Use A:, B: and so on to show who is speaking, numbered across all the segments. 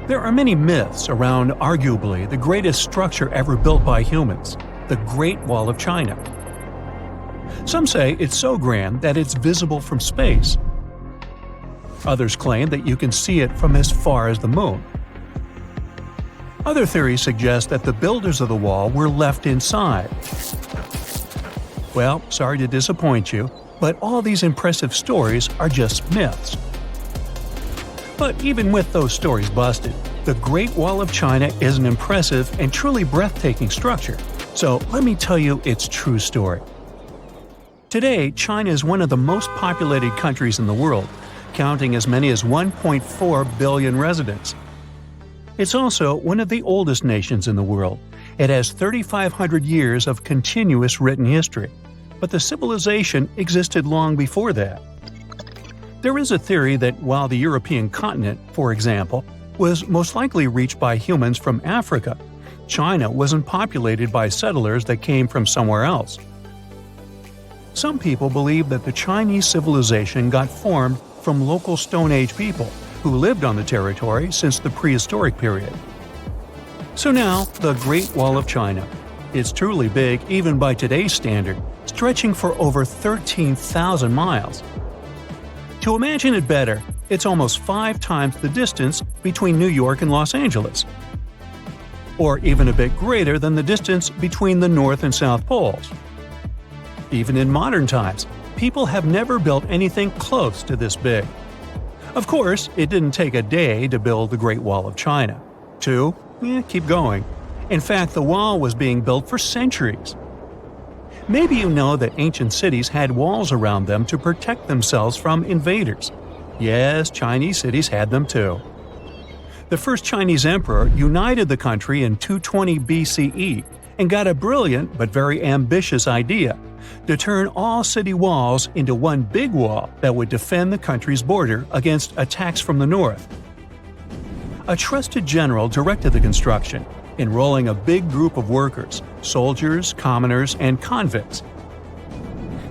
A: There are many myths around arguably the greatest structure ever built by humans, the Great Wall of China. Some say it's so grand that it's visible from space. Others claim that you can see it from as far as the moon. Other theories suggest that the builders of the wall were left inside. Well, sorry to disappoint you, but all these impressive stories are just myths. But even with those stories busted, the Great Wall of China is an impressive and truly breathtaking structure. So let me tell you its true story. Today, China is one of the most populated countries in the world, counting as many as 1.4 billion residents. It's also one of the oldest nations in the world. It has 3,500 years of continuous written history, but the civilization existed long before that. There is a theory that while the European continent, for example, was most likely reached by humans from Africa, China wasn't populated by settlers that came from somewhere else. Some people believe that the Chinese civilization got formed from local Stone Age people who lived on the territory since the prehistoric period. So now, the Great Wall of China. It's truly big even by today's standard, stretching for over 13,000 miles. To imagine it better, it's almost 5 times the distance between New York and Los Angeles. Or even a bit greater than the distance between the North and South Poles. Even in modern times, people have never built anything close to this big. Of course, it didn't take a day to build the Great Wall of China. 2? Keep going. In fact, the wall was being built for centuries. Maybe you know that ancient cities had walls around them to protect themselves from invaders. Yes, Chinese cities had them too. The first Chinese emperor united the country in 220 BCE and got a brilliant but very ambitious idea to turn all city walls into one big wall that would defend the country's border against attacks from the north. A trusted general directed the construction, enrolling a big group of workers, soldiers, commoners, and convicts.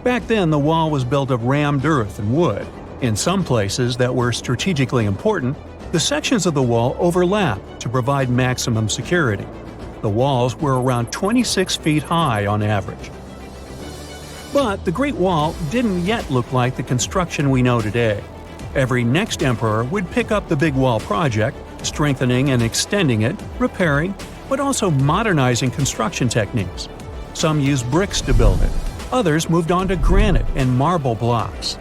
A: Back then, the wall was built of rammed earth and wood. In some places that were strategically important, the sections of the wall overlapped to provide maximum security. The walls were around 26 feet high on average. But the Great Wall didn't yet look like the construction we know today. Every next emperor would pick up the big wall project, strengthening and extending it, repairing, but also modernizing construction techniques. Some used bricks to build it, others moved on to granite and marble blocks.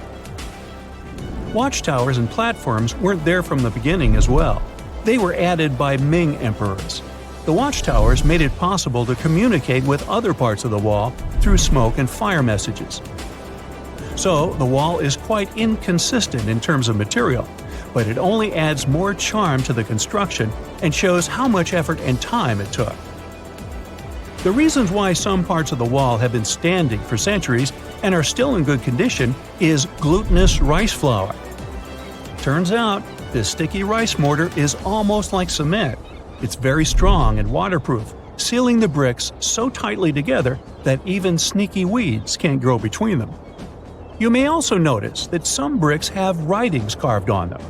A: Watchtowers and platforms weren't there from the beginning as well. They were added by Ming emperors. The watchtowers made it possible to communicate with other parts of the wall through smoke and fire messages. So, the wall is quite inconsistent in terms of material, but it only adds more charm to the construction and shows how much effort and time it took. The reasons why some parts of the wall have been standing for centuries and are still in good condition is glutinous rice flour. Turns out, this sticky rice mortar is almost like cement. It's very strong and waterproof, sealing the bricks so tightly together that even sneaky weeds can't grow between them. You may also notice that some bricks have writings carved on them.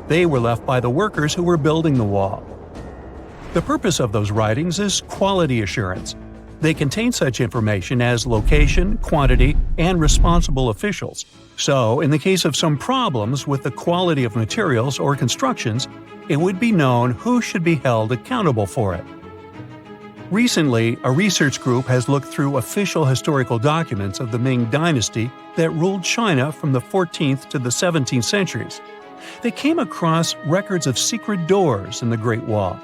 A: They were left by the workers who were building the wall. The purpose of those writings is quality assurance. They contain such information as location, quantity, and responsible officials. So, in the case of some problems with the quality of materials or constructions, it would be known who should be held accountable for it. Recently, a research group has looked through official historical documents of the Ming Dynasty that ruled China from the 14th to the 17th centuries. They came across records of secret doors in the Great Wall,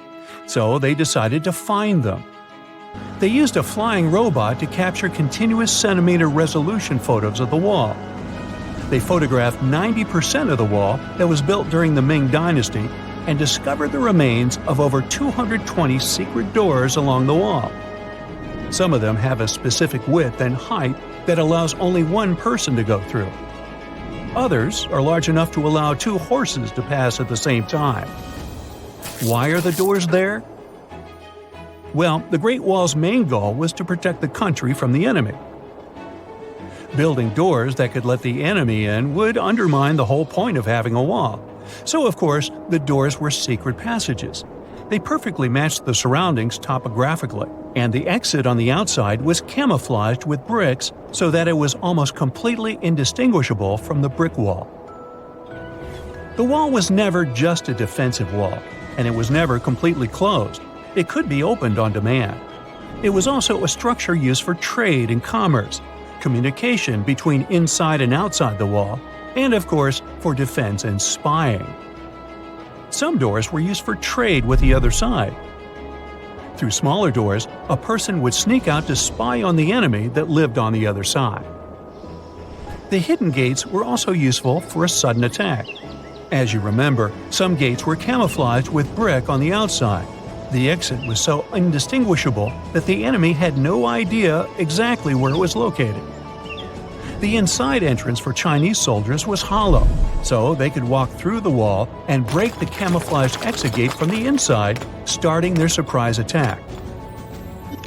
A: so they decided to find them. They used a flying robot to capture continuous centimeter resolution photos of the wall. They photographed 90% of the wall that was built during the Ming Dynasty and discovered the remains of over 220 secret doors along the wall. Some of them have a specific width and height that allows only one person to go through. Others are large enough to allow 2 horses to pass at the same time. Why are the doors there? Well, the Great Wall's main goal was to protect the country from the enemy. Building doors that could let the enemy in would undermine the whole point of having a wall. So, of course, the doors were secret passages. They perfectly matched the surroundings topographically, and the exit on the outside was camouflaged with bricks so that it was almost completely indistinguishable from the brick wall. The wall was never just a defensive wall, and it was never completely closed. It could be opened on demand. It was also a structure used for trade and commerce, communication between inside and outside the wall, and of course, for defense and spying. Some doors were used for trade with the other side. Through smaller doors, a person would sneak out to spy on the enemy that lived on the other side. The hidden gates were also useful for a sudden attack. As you remember, some gates were camouflaged with brick on the outside. The exit was so indistinguishable that the enemy had no idea exactly where it was located. The inside entrance for Chinese soldiers was hollow, so they could walk through the wall and break the camouflaged exit gate from the inside, starting their surprise attack.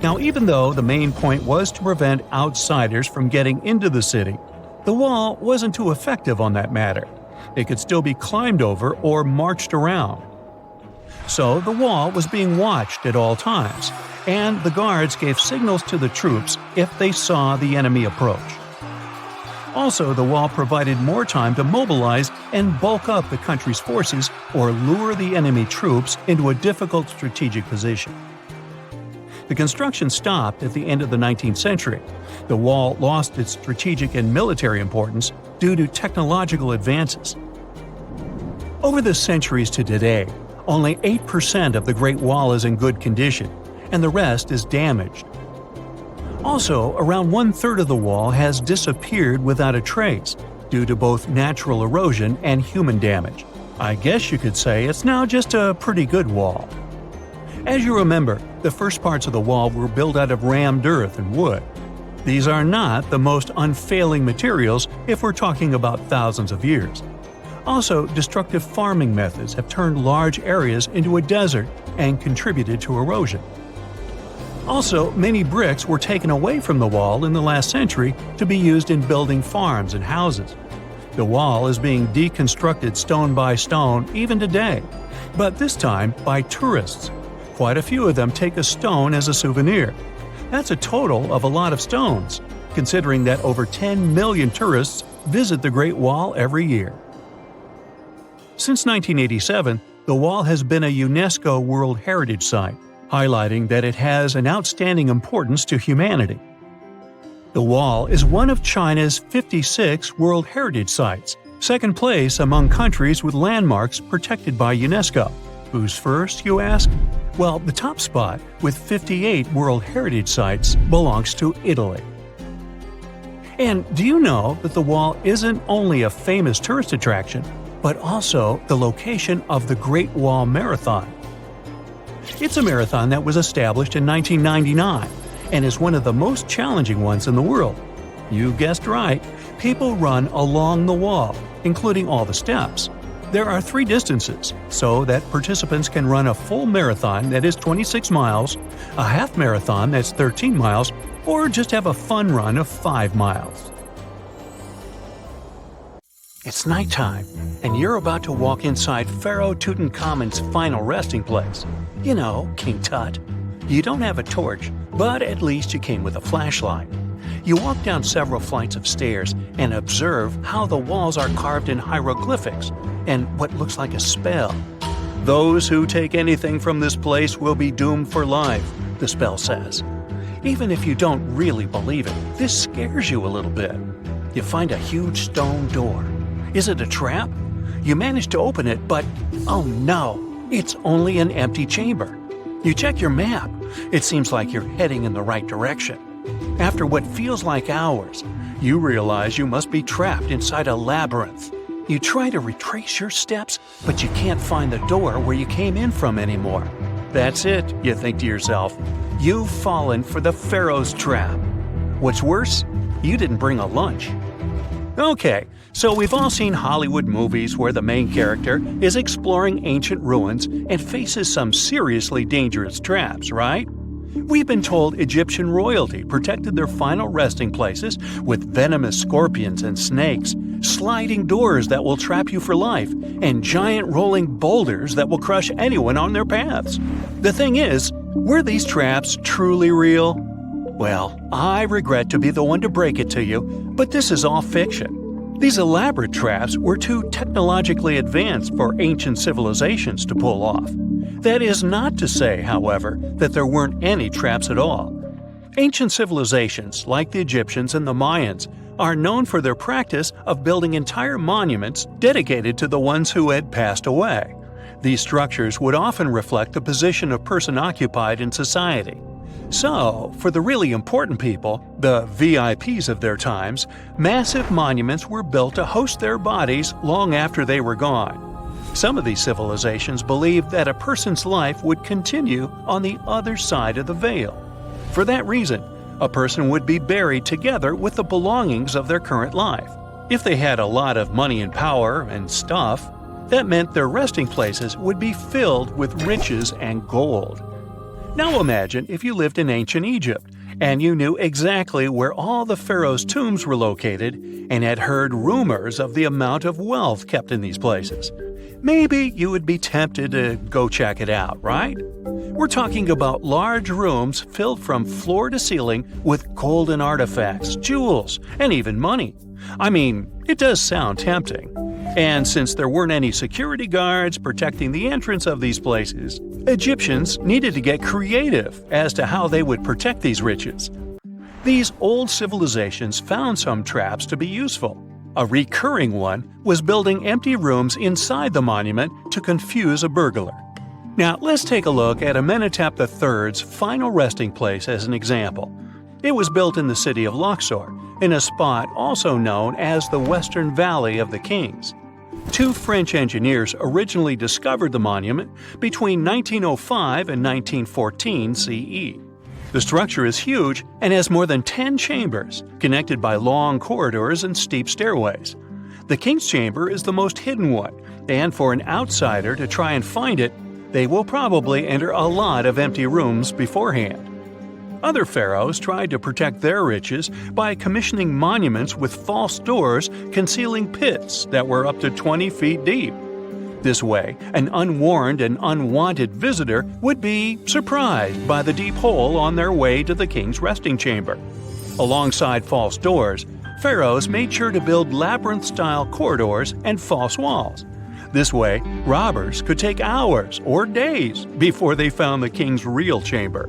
A: Now, even though the main point was to prevent outsiders from getting into the city, the wall wasn't too effective on that matter. It could still be climbed over or marched around. So the wall was being watched at all times, and the guards gave signals to the troops if they saw the enemy approach. Also, the wall provided more time to mobilize and bulk up the country's forces or lure the enemy troops into a difficult strategic position. The construction stopped at the end of the 19th century. The wall lost its strategic and military importance due to technological advances. Over the centuries to today, only 8% of the Great Wall is in good condition, and the rest is damaged. Also, around 1/3 of the wall has disappeared without a trace, due to both natural erosion and human damage. I guess you could say it's now just a pretty good wall. As you remember, the first parts of the wall were built out of rammed earth and wood. These are not the most unfailing materials if we're talking about thousands of years. Also, destructive farming methods have turned large areas into a desert and contributed to erosion. Also, many bricks were taken away from the wall in the last century to be used in building farms and houses. The wall is being deconstructed stone by stone even today, but this time by tourists. Quite a few of them take a stone as a souvenir. That's a total of a lot of stones, considering that over 10 million tourists visit the Great Wall every year. Since 1987, the wall has been a UNESCO World Heritage Site, highlighting that it has an outstanding importance to humanity. The wall is one of China's 56 World Heritage Sites, second place among countries with landmarks protected by UNESCO. Who's first, you ask? Well, the top spot, with 58 World Heritage Sites, belongs to Italy. And do you know that the wall isn't only a famous tourist attraction, but also the location of the Great Wall Marathon? It's a marathon that was established in 1999 and is one of the most challenging ones in the world. You guessed right, people run along the wall, including all the steps. There are 3 distances, so that participants can run a full marathon that is 26 miles, a half marathon that's 13 miles, or just have a fun run of 5 miles. It's nighttime, and you're about to walk inside Pharaoh Tutankhamun's final resting place. You know, King Tut. You don't have a torch, but at least you came with a flashlight. You walk down several flights of stairs and observe how the walls are carved in hieroglyphics and what looks like a spell. Those who take anything from this place will be doomed for life, the spell says. Even if you don't really believe it, this scares you a little bit. You find a huge stone door. Is it a trap? You manage to open it, but oh no, it's only an empty chamber. You check your map. It seems like you're heading in the right direction. After what feels like hours, you realize you must be trapped inside a labyrinth. You try to retrace your steps, but you can't find the door where you came in from anymore. That's it, you think to yourself. You've fallen for the Pharaoh's trap. What's worse, you didn't bring a lunch. Okay, so we've all seen Hollywood movies where the main character is exploring ancient ruins and faces some seriously dangerous traps, right? We've been told Egyptian royalty protected their final resting places with venomous scorpions and snakes, sliding doors that will trap you for life, and giant rolling boulders that will crush anyone on their paths. The thing is, were these traps truly real? Well, I regret to be the one to break it to you, but this is all fiction. These elaborate traps were too technologically advanced for ancient civilizations to pull off. That is not to say, however, that there weren't any traps at all. Ancient civilizations, like the Egyptians and the Mayans, are known for their practice of building entire monuments dedicated to the ones who had passed away. These structures would often reflect the position of person occupied in society. So, for the really important people, the VIPs of their times, massive monuments were built to host their bodies long after they were gone. Some of these civilizations believed that a person's life would continue on the other side of the veil. For that reason, a person would be buried together with the belongings of their current life. If they had a lot of money and power and stuff, that meant their resting places would be filled with riches and gold. Now imagine if you lived in ancient Egypt and you knew exactly where all the pharaohs' tombs were located and had heard rumors of the amount of wealth kept in these places. Maybe you would be tempted to go check it out, right? We're talking about large rooms filled from floor to ceiling with golden artifacts, jewels, and even money. I mean, it does sound tempting. And since there weren't any security guards protecting the entrance of these places, Egyptians needed to get creative as to how they would protect these riches. These old civilizations found some traps to be useful. A recurring one was building empty rooms inside the monument to confuse a burglar. Now let's take a look at Amenhotep III's final resting place as an example. It was built in the city of Luxor, in a spot also known as the Western Valley of the Kings. Two French engineers originally discovered the monument between 1905 and 1914 CE. The structure is huge and has more than 10 chambers, connected by long corridors and steep stairways. The King's Chamber is the most hidden one, and for an outsider to try and find it, they will probably enter a lot of empty rooms beforehand. Other pharaohs tried to protect their riches by commissioning monuments with false doors concealing pits that were up to 20 feet deep. This way, an unwarned and unwanted visitor would be surprised by the deep hole on their way to the king's resting chamber. Alongside false doors, pharaohs made sure to build labyrinth-style corridors and false walls. This way, robbers could take hours or days before they found the king's real chamber.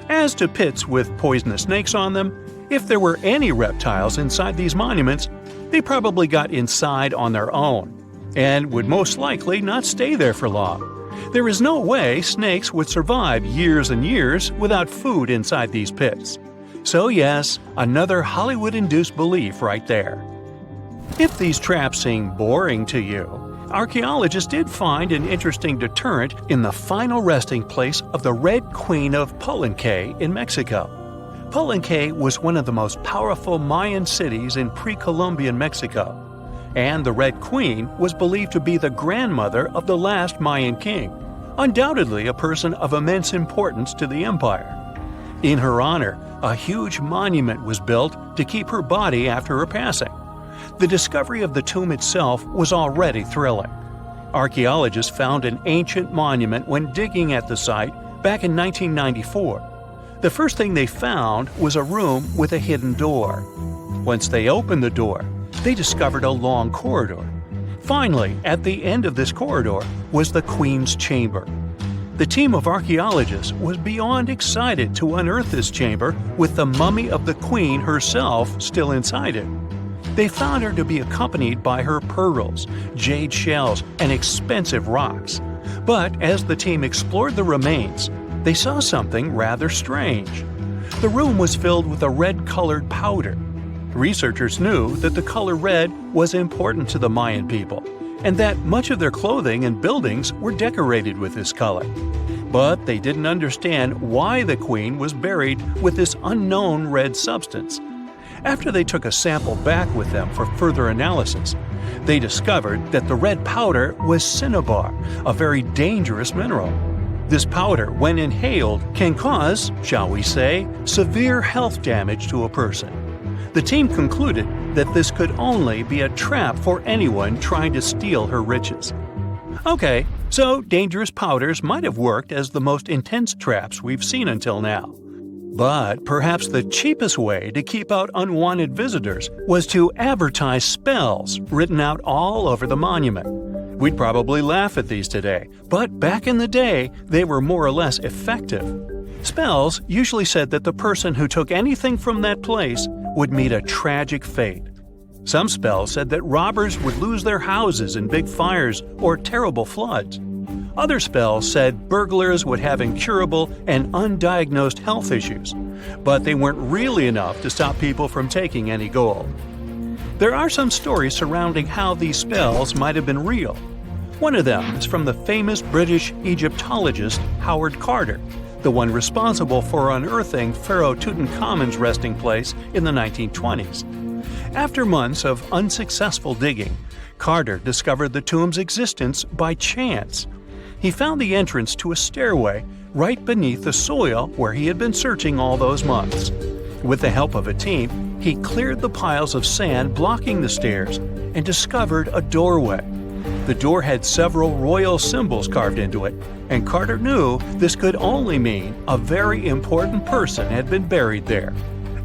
A: As to pits with poisonous snakes on them, if there were any reptiles inside these monuments, they probably got inside on their own, and would most likely not stay there for long. There is no way snakes would survive years and years without food inside these pits. So yes, another Hollywood-induced belief right there. If these traps seem boring to you, archaeologists did find an interesting deterrent in the final resting place of the Red Queen of Palenque in Mexico. Palenque was one of the most powerful Mayan cities in pre-Columbian Mexico, and the Red Queen was believed to be the grandmother of the last Mayan king, undoubtedly a person of immense importance to the empire. In her honor, a huge monument was built to keep her body after her passing. The discovery of the tomb itself was already thrilling. Archaeologists found an ancient monument when digging at the site back in 1994. The first thing they found was a room with a hidden door. Once they opened the door, they discovered a long corridor. Finally, at the end of this corridor was the Queen's chamber. The team of archaeologists was beyond excited to unearth this chamber with the mummy of the Queen herself still inside it. They found her to be accompanied by her pearls, jade shells, and expensive rocks. But as the team explored the remains, they saw something rather strange. The room was filled with a red-colored powder. Researchers knew that the color red was important to the Mayan people, and that much of their clothing and buildings were decorated with this color. But they didn't understand why the queen was buried with this unknown red substance. After they took a sample back with them for further analysis, they discovered that the red powder was cinnabar, a very dangerous mineral. This powder, when inhaled, can cause, shall we say, severe health damage to a person. The team concluded that this could only be a trap for anyone trying to steal her riches. Okay, so dangerous powders might have worked as the most intense traps we've seen until now. But perhaps the cheapest way to keep out unwanted visitors was to advertise spells written out all over the monument. We'd probably laugh at these today, but back in the day, they were more or less effective. Spells usually said that the person who took anything from that place would meet a tragic fate. Some spells said that robbers would lose their houses in big fires or terrible floods. Other spells said burglars would have incurable and undiagnosed health issues, but they weren't really enough to stop people from taking any gold. There are some stories surrounding how these spells might have been real. One of them is from the famous British Egyptologist Howard Carter, the one responsible for unearthing Pharaoh Tutankhamun's resting place in the 1920s. After months of unsuccessful digging, Carter discovered the tomb's existence by chance. He found the entrance to a stairway right beneath the soil where he had been searching all those months. With the help of a team, he cleared the piles of sand blocking the stairs and discovered a doorway. The door had several royal symbols carved into it, and Carter knew this could only mean a very important person had been buried there.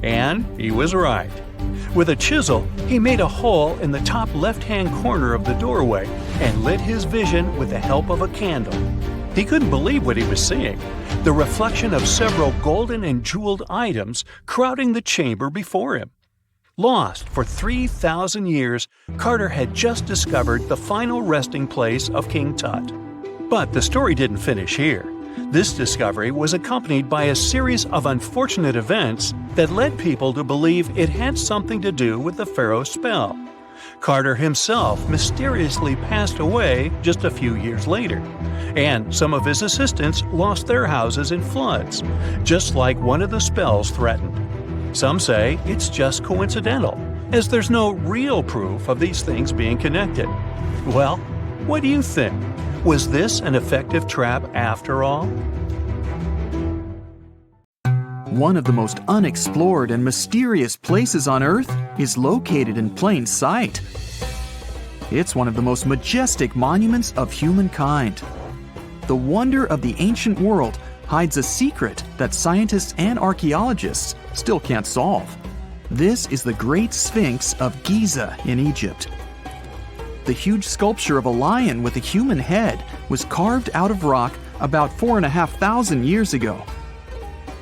A: And he was right. With a chisel, he made a hole in the top left-hand corner of the doorway and lit his vision with the help of a candle. He couldn't believe what he was seeing, the reflection of several golden and jeweled items crowding the chamber before him. Lost for 3,000 years, Carter had just discovered the final resting place of King Tut. But the story didn't finish here. This discovery was accompanied by a series of unfortunate events that led people to believe it had something to do with the pharaoh's spell. Carter himself mysteriously passed away just a few years later, and some of his assistants lost their houses in floods, just like one of the spells threatened. Some say it's just coincidental, as there's no real proof of these things being connected. Well, what do you think? Was this an effective trap after all?
B: One of the most unexplored and mysterious places on Earth is located in plain sight. It's one of the most majestic monuments of humankind. The wonder of the ancient world hides a secret that scientists and archaeologists still can't solve. This is the Great Sphinx of Giza in Egypt. The huge sculpture of a lion with a human head was carved out of rock about 4,500 years ago.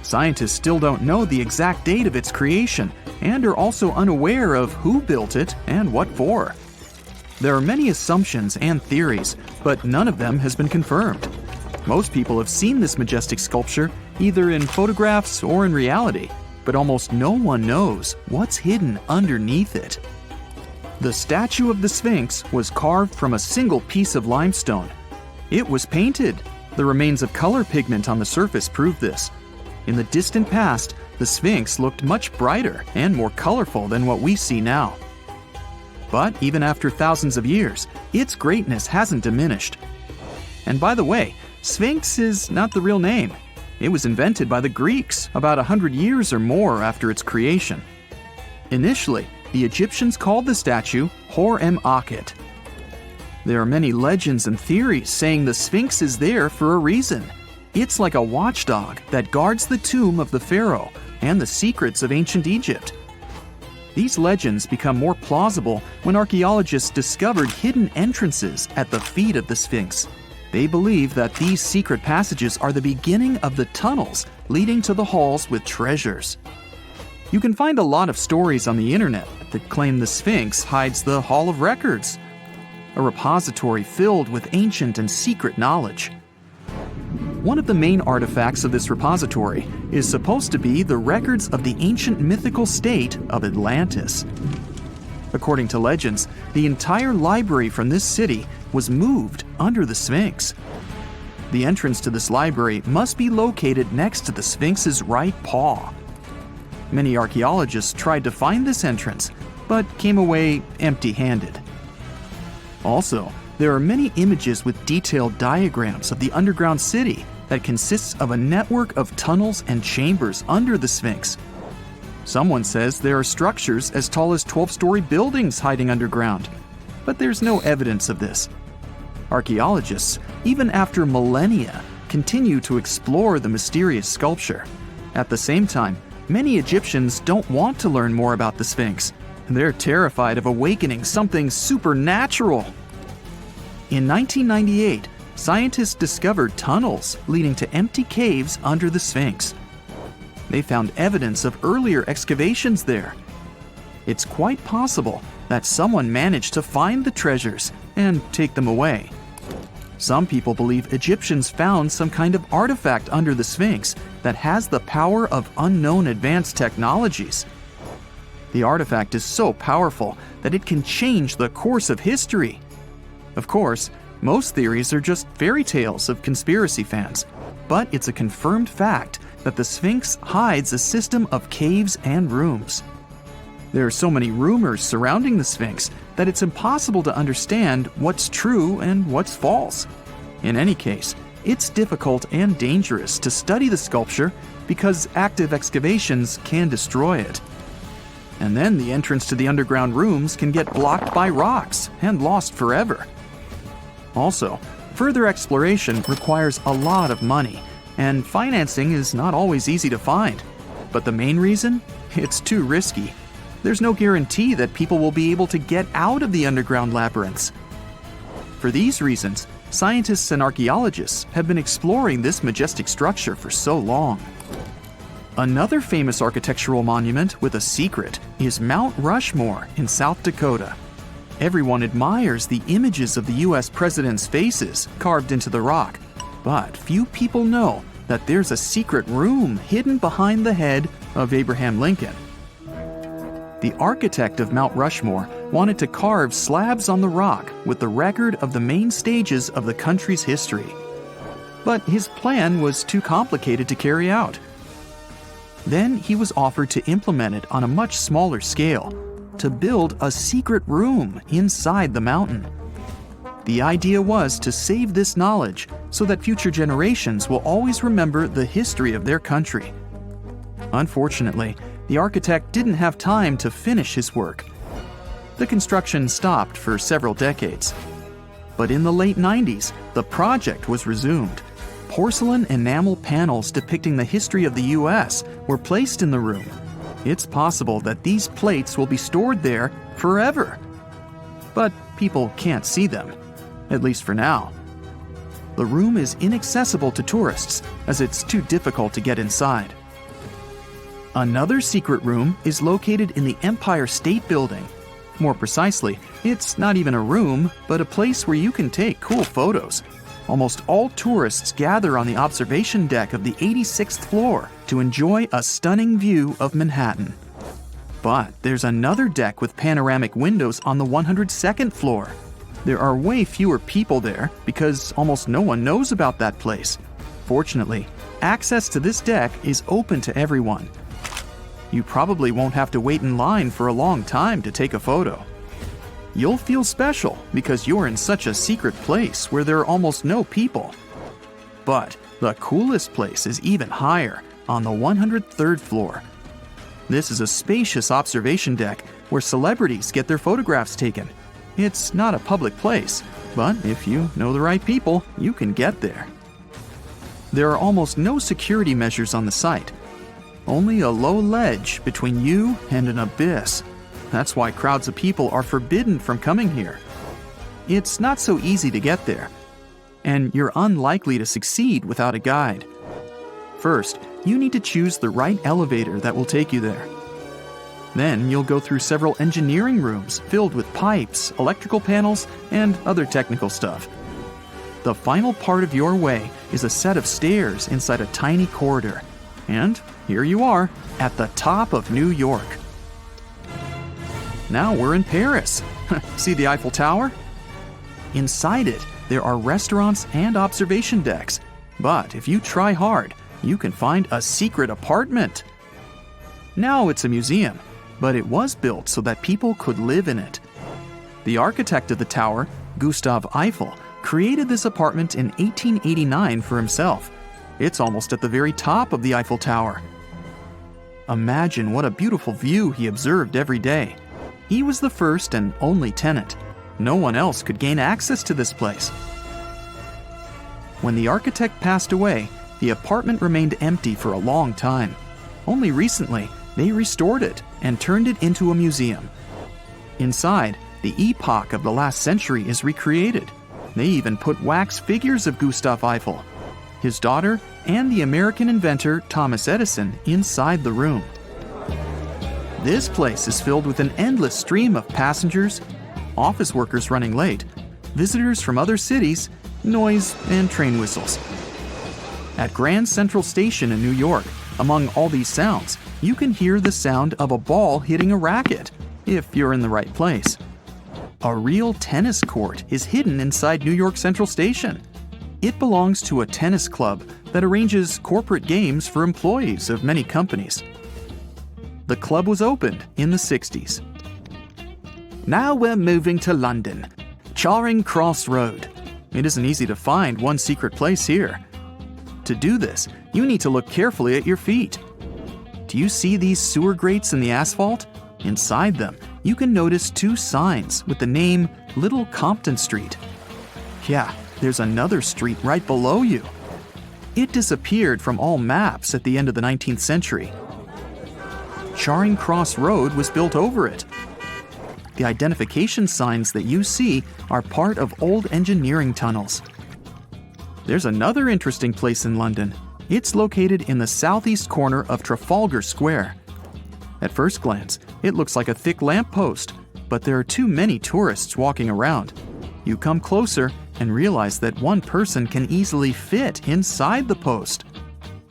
B: Scientists still don't know the exact date of its creation and are also unaware of who built it and what for. There are many assumptions and theories, but none of them has been confirmed. Most people have seen this majestic sculpture either in photographs or in reality, but almost no one knows what's hidden underneath it. The statue of the Sphinx was carved from a single piece of limestone. It was painted. The remains of color pigment on the surface prove this. In the distant past, the Sphinx looked much brighter and more colorful than what we see now. But even after thousands of years, its greatness hasn't diminished. And by the way, Sphinx is not the real name. It was invented by the Greeks about 100 years or more after its creation. Initially, the Egyptians called the statue Hor-em-Akhet. There are many legends and theories saying the Sphinx is there for a reason. It's like a watchdog that guards the tomb of the pharaoh and the secrets of ancient Egypt. These legends become more plausible when archaeologists discovered hidden entrances at the feet of the Sphinx. They believe that these secret passages are the beginning of the tunnels leading to the halls with treasures. You can find a lot of stories on the internet that claim the Sphinx hides the Hall of Records, a repository filled with ancient and secret knowledge. One of the main artifacts of this repository is supposed to be the records of the ancient mythical state of Atlantis. According to legends, the entire library from this city was moved under the Sphinx. The entrance to this library must be located next to the Sphinx's right paw. Many archaeologists tried to find this entrance, but came away empty-handed. Also, there are many images with detailed diagrams of the underground city that consists of a network of tunnels and chambers under the Sphinx. Someone says there are structures as tall as 12-story buildings hiding underground, but there's no evidence of this. Archaeologists, even after millennia, continue to explore the mysterious sculpture. At the same time, many Egyptians don't want to learn more about the Sphinx. They're terrified of awakening something supernatural. In 1998, scientists discovered tunnels leading to empty caves under the Sphinx. They found evidence of earlier excavations there. It's quite possible that someone managed to find the treasures and take them away. Some people believe Egyptians found some kind of artifact under the Sphinx that has the power of unknown advanced technologies. The artifact is so powerful that it can change the course of history. Of course, most theories are just fairy tales of conspiracy fans, but it's a confirmed fact that the Sphinx hides a system of caves and rooms. There are so many rumors surrounding the Sphinx that it's impossible to understand what's true and what's false. In any case, it's difficult and dangerous to study the sculpture because active excavations can destroy it. And then the entrance to the underground rooms can get blocked by rocks and lost forever. Also, further exploration requires a lot of money, and financing is not always easy to find. But the main reason? It's too risky. There's no guarantee that people will be able to get out of the underground labyrinths. For these reasons, scientists and archaeologists have been exploring this majestic structure for so long. Another famous architectural monument with a secret is Mount Rushmore in South Dakota. Everyone admires the images of the US presidents' faces carved into the rock, but few people know that there's a secret room hidden behind the head of Abraham Lincoln. The architect of Mount Rushmore wanted to carve slabs on the rock with the record of the main stages of the country's history. But his plan was too complicated to carry out. Then he was offered to implement it on a much smaller scale, to build a secret room inside the mountain. The idea was to save this knowledge so that future generations will always remember the history of their country. Unfortunately, the architect didn't have time to finish his work. The construction stopped for several decades. But in the late 90s, the project was resumed. Porcelain enamel panels depicting the history of the US were placed in the room. It's possible that these plates will be stored there forever. But people can't see them, at least for now. The room is inaccessible to tourists as it's too difficult to get inside. Another secret room is located in the Empire State Building. More precisely, it's not even a room, but a place where you can take cool photos. Almost all tourists gather on the observation deck of the 86th floor to enjoy a stunning view of Manhattan. But there's another deck with panoramic windows on the 102nd floor. There are way fewer people there because almost no one knows about that place. Fortunately, access to this deck is open to everyone. You probably won't have to wait in line for a long time to take a photo. You'll feel special because you're in such a secret place where there are almost no people. But the coolest place is even higher, on the 103rd floor. This is a spacious observation deck where celebrities get their photographs taken. It's not a public place, but if you know the right people, you can get there. There are almost no security measures on the site. Only a low ledge between you and an abyss. That's why crowds of people are forbidden from coming here. It's not so easy to get there, and you're unlikely to succeed without a guide. First, you need to choose the right elevator that will take you there. Then you'll go through several engineering rooms filled with pipes, electrical panels, and other technical stuff. The final part of your way is a set of stairs inside a tiny corridor. And here you are, at the top of New York. Now we're in Paris. See the Eiffel Tower? Inside it, there are restaurants and observation decks. But if you try hard, you can find a secret apartment. Now it's a museum, but it was built so that people could live in it. The architect of the tower, Gustav Eiffel, created this apartment in 1889 for himself. It's almost at the very top of the Eiffel Tower. Imagine what a beautiful view he observed every day. He was the first and only tenant. No one else could gain access to this place. When the architect passed away, the apartment remained empty for a long time. Only recently, they restored it and turned it into a museum. Inside, the epoch of the last century is recreated. They even put wax figures of Gustav Eiffel, his daughter, and the American inventor Thomas Edison inside the room. This place is filled with an endless stream of passengers, office workers running late, visitors from other cities, noise, and train whistles. At Grand Central Station in New York, among all these sounds, you can hear the sound of a ball hitting a racket, if you're in the right place. A real tennis court is hidden inside New York Central Station. It belongs to a tennis club that arranges corporate games for employees of many companies. The club was opened in the 60s. Now we're moving to London, Charing Cross Road. It isn't easy to find one secret place here. To do this, you need to look carefully at your feet. Do you see these sewer grates in the asphalt? Inside them, you can notice two signs with the name Little Compton Street. Yeah, there's another street right below you. It disappeared from all maps at the end of the 19th century. Charing Cross Road was built over it. The identification signs that you see are part of old engineering tunnels. There's another interesting place in London. It's located in the southeast corner of Trafalgar Square. At first glance, it looks like a thick lamppost, but there are too many tourists walking around. You come closer and realize that one person can easily fit inside the post.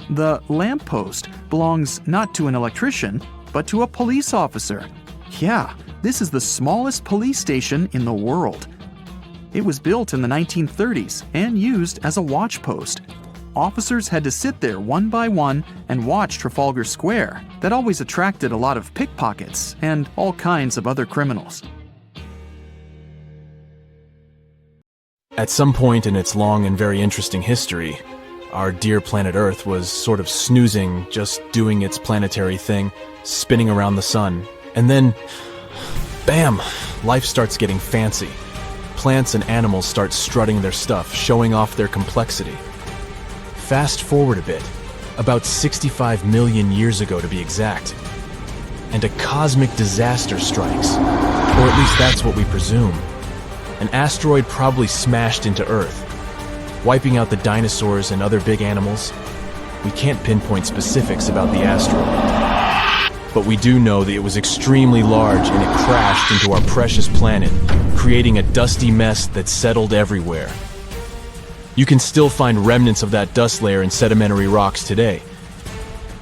B: The lamppost belongs not to an electrician, but to a police officer. Yeah, this is the smallest police station in the world. It was built in the 1930s and used as a watch post. Officers had to sit there one by one and watch Trafalgar Square. That always attracted a lot of pickpockets and all kinds of other criminals.
C: At some point in its long and very interesting history, our dear planet Earth was sort of snoozing, just doing its planetary thing, spinning around the sun. And then, bam, life starts getting fancy. Plants and animals start strutting their stuff, showing off their complexity. Fast forward a bit, about 65 million years ago to be exact, and a cosmic disaster strikes, or at least that's what we presume. An asteroid probably smashed into Earth, wiping out the dinosaurs and other big animals. We can't pinpoint specifics about the asteroid, but we do know that it was extremely large and it crashed into our precious planet, creating a dusty mess that settled everywhere. You can still find remnants of that dust layer in sedimentary rocks today.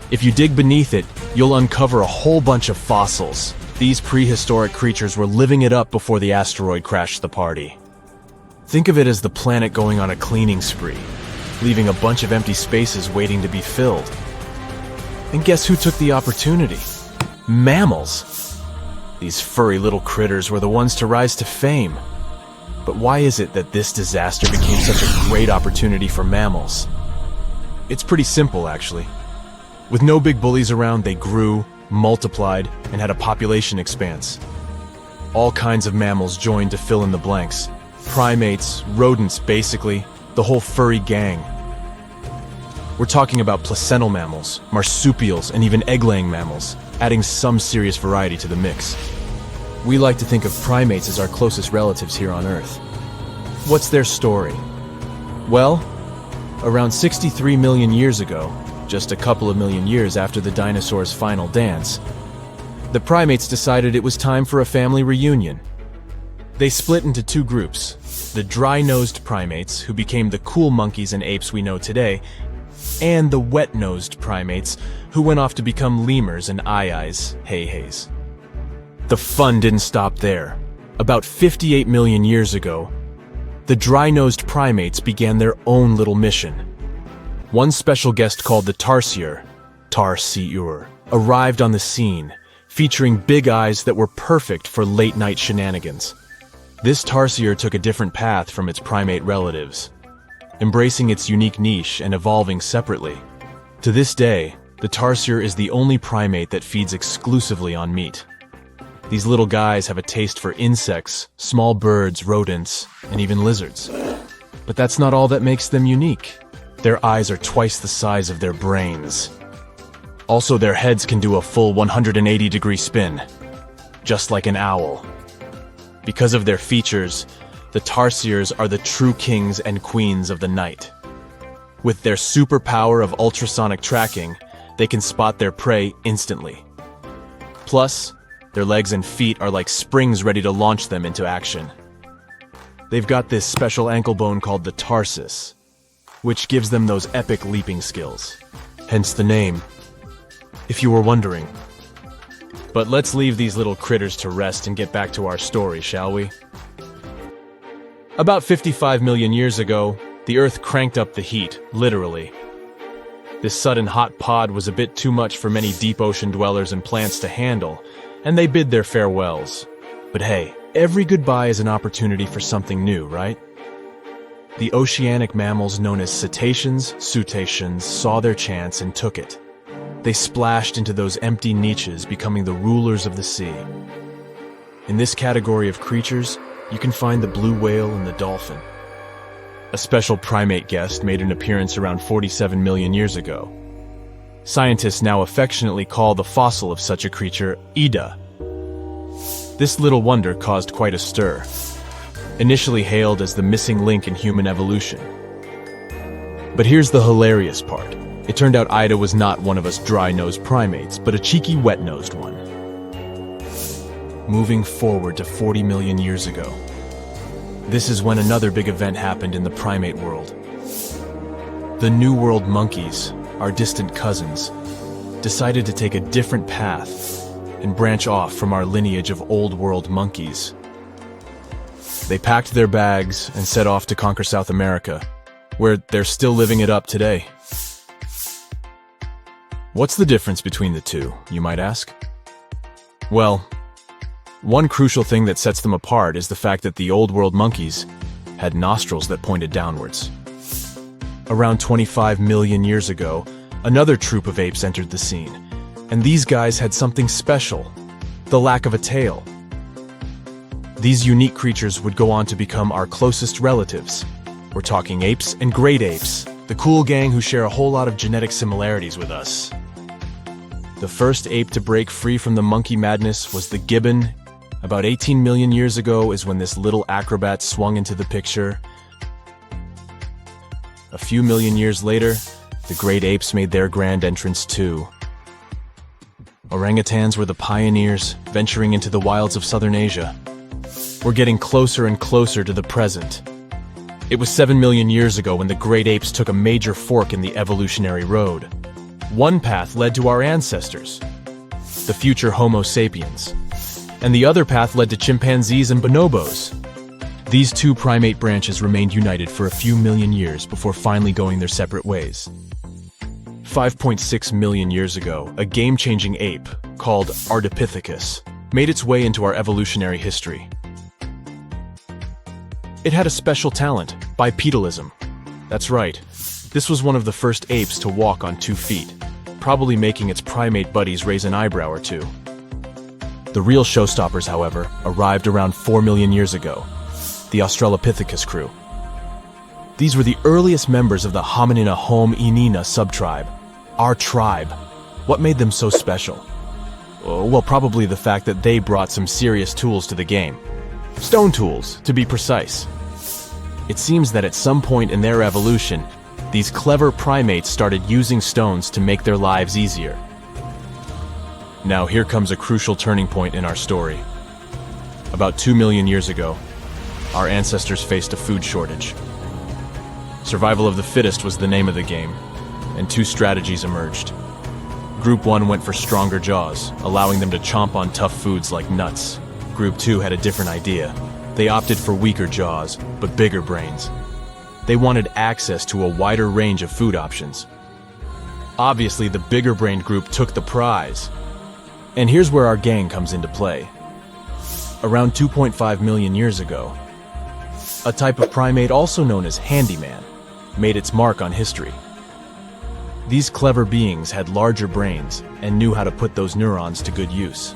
C: If you dig beneath it, you'll uncover a whole bunch of fossils. These prehistoric creatures were living it up before the asteroid crashed the party. Think of it as the planet going on a cleaning spree, leaving a bunch of empty spaces waiting to be filled. And guess who took the opportunity? Mammals. These furry little critters were the ones to rise to fame. But why is it that this disaster became such a great opportunity for mammals? It's pretty simple, actually. With no big bullies around, they grew, multiplied, and had a population expanse. All kinds of mammals joined to fill in the blanks. Primates, rodents, basically, the whole furry gang. We're talking about placental mammals, marsupials, and even egg-laying mammals, adding some serious variety to the mix. We like to think of primates as our closest relatives here on Earth. What's their story? Well, around 63 million years ago, just a couple of million years after the dinosaurs' final dance, the primates decided it was time for a family reunion. They split into two groups, the dry-nosed primates, who became the cool monkeys and apes we know today, and the wet-nosed primates, who went off to become lemurs and aye-ayes, hey-hays. The fun didn't stop there. About 58 million years ago, the dry-nosed primates began their own little mission. One special guest called the tarsier, arrived on the scene, featuring big eyes that were perfect for late-night shenanigans. This tarsier took a different path from its primate relatives. embracing its unique niche and evolving separately. To this day, the tarsier is the only primate that feeds exclusively on meat. These little guys have a taste for insects, small birds, rodents, and even lizards. But that's not all that makes them unique. Their eyes are twice the size of their brains. Also, their heads can do a full 180-degree spin, just like an owl. Because of their features, the tarsiers are the true kings and queens of the night. With their superpower of ultrasonic tracking, they can spot their prey instantly. Plus, their legs and feet are like springs ready to launch them into action. They've got this special ankle bone called the tarsus, which gives them those epic leaping skills. Hence the name, if you were wondering. But let's leave these little critters to rest and get back to our story, shall we? About 55 million years ago, the Earth cranked up the heat, literally. This sudden hot pod was a bit too much for many deep ocean dwellers and plants to handle, and they bid their farewells. But hey, every goodbye is an opportunity for something new, right? The oceanic mammals known as cetaceans, saw their chance and took it. They splashed into those empty niches, becoming the rulers of the sea. In this category of creatures, you can find the blue whale and the dolphin. A special primate guest made an appearance around 47 million years ago. Scientists now affectionately call the fossil of such a creature Ida. This little wonder caused quite a stir. Initially hailed as the missing link in human evolution. But here's the hilarious part. It turned out Ida was not one of us dry-nosed primates, but a cheeky wet-nosed one. Moving forward to 40 million years ago. This is when another big event happened in the primate world. The New World monkeys, our distant cousins, decided to take a different path and branch off from our lineage of Old World monkeys. They packed their bags and set off to conquer South America, where they're still living it up today. What's the difference between the two, you might ask? Well, one crucial thing that sets them apart is the fact that the Old World monkeys had nostrils that pointed downwards. Around 25 million years ago, another troop of apes entered the scene, and these guys had something special, the lack of a tail. These unique creatures would go on to become our closest relatives. We're talking apes and great apes, the cool gang who share a whole lot of genetic similarities with us. The first ape to break free from the monkey madness was the gibbon. About 18 million years ago is when this little acrobat swung into the picture. A few million years later, the great apes made their grand entrance too. Orangutans were the pioneers, venturing into the wilds of southern Asia. We're getting closer and closer to the present. It was 7 million years ago when the great apes took a major fork in the evolutionary road. One path led to our ancestors, the future Homo sapiens, and the other path led to chimpanzees and bonobos. These two primate branches remained united for a few million years before finally going their separate ways. 5.6 million years ago, a game-changing ape called Ardipithecus made its way into our evolutionary history. It had a special talent, bipedalism. That's right, this was one of the first apes to walk on 2 feet, probably making its primate buddies raise an eyebrow or two. The real showstoppers, however, arrived around 4 million years ago, the Australopithecus crew. These were the earliest members of the Hominina hominina subtribe, our tribe. What made them so special? Well, probably the fact that they brought some serious tools to the game. Stone tools, to be precise. It seems that at some point in their evolution, these clever primates started using stones to make their lives easier. Now here comes a crucial turning point in our story. About 2 million years ago, our ancestors faced a food shortage. Survival of the fittest was the name of the game, and 2 strategies emerged. Group 1 went for stronger jaws, allowing them to chomp on tough foods like nuts. Group 2 had a different idea. They opted for weaker jaws, but bigger brains. They wanted access to a wider range of food options. Obviously, the bigger-brained group took the prize. And here's where our gang comes into play. Around 2.5 million years ago, a type of primate also known as handyman made its mark on history. These clever beings had larger brains and knew how to put those neurons to good use.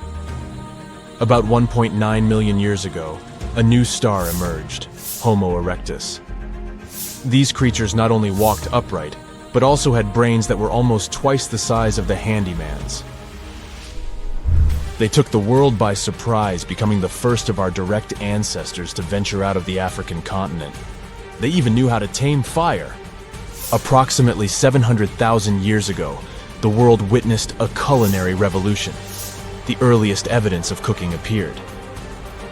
C: About 1.9 million years ago, a new star emerged, Homo erectus. These creatures not only walked upright, but also had brains that were almost twice the size of the handyman's. They took the world by surprise, becoming the first of our direct ancestors to venture out of the African continent. They even knew how to tame fire. Approximately 700,000 years ago, the world witnessed a culinary revolution. The earliest evidence of cooking appeared.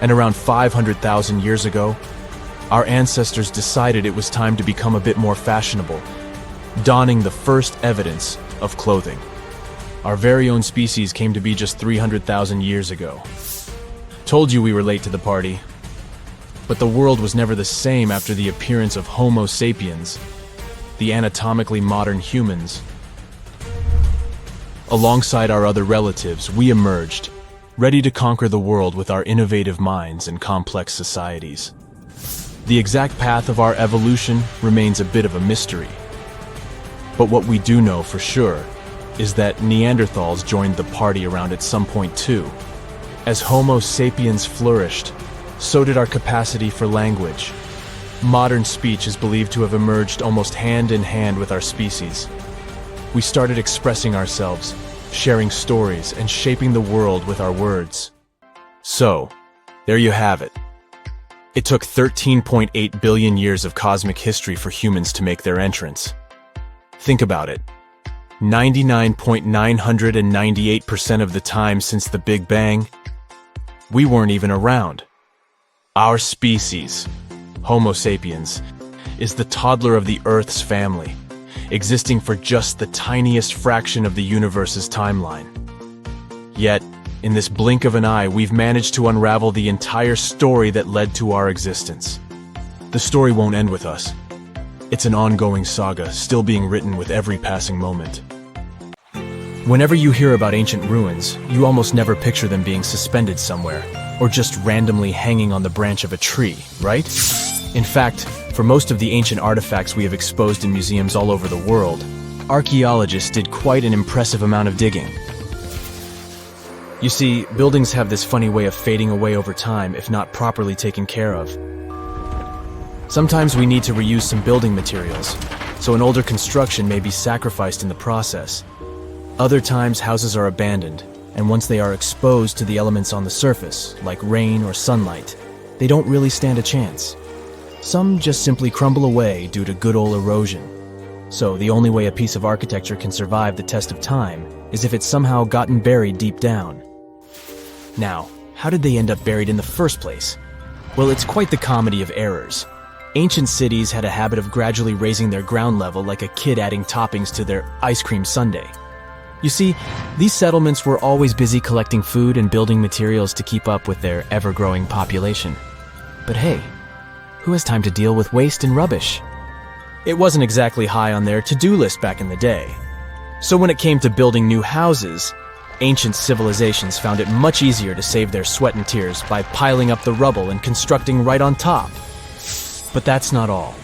C: And around 500,000 years ago, our ancestors decided it was time to become a bit more fashionable, donning the first evidence of clothing. Our very own species came to be just 300,000 years ago. Told you we were late to the party. But the world was never the same after the appearance of Homo sapiens, the anatomically modern humans. Alongside our other relatives, we emerged, ready to conquer the world with our innovative minds and complex societies. The exact path of our evolution remains a bit of a mystery. But what we do know for sure is that Neanderthals joined the party around at some point too. As Homo sapiens flourished, so did our capacity for language. Modern speech is believed to have emerged almost hand in hand with our species. We started expressing ourselves, sharing stories, and shaping the world with our words. So, there you have it. It took 13.8 billion years of cosmic history for humans to make their entrance. Think about it. 99.998% of the time since the Big Bang, we weren't even around. Our species, Homo sapiens, is the toddler of the Earth's family, existing for just the tiniest fraction of the universe's timeline. Yet, in this blink of an eye, we've managed to unravel the entire story that led to our existence. The story won't end with us. It's an ongoing saga, still being written with every passing moment. Whenever you hear about ancient ruins, you almost never picture them being suspended somewhere, or just randomly hanging on the branch of a tree, right? In fact, for most of the ancient artifacts we have exposed in museums all over the world, archaeologists did quite an impressive amount of digging. You see, buildings have this funny way of fading away over time if not properly taken care of. Sometimes we need to reuse some building materials, so an older construction may be sacrificed in the process. Other times houses are abandoned, and once they are exposed to the elements on the surface, like rain or sunlight, they don't really stand a chance. Some just simply crumble away due to good old erosion. So the only way a piece of architecture can survive the test of time is if it's somehow gotten buried deep down. Now, how did they end up buried in the first place? Well, it's quite the comedy of errors. Ancient cities had a habit of gradually raising their ground level like a kid adding toppings to their ice cream sundae. You see, these settlements were always busy collecting food and building materials to keep up with their ever-growing population. But hey, who has time to deal with waste and rubbish? It wasn't exactly high on their to-do list back in the day. So when it came to building new houses, ancient civilizations found it much easier to save their sweat and tears by piling up the rubble and constructing right on top. But that's not all.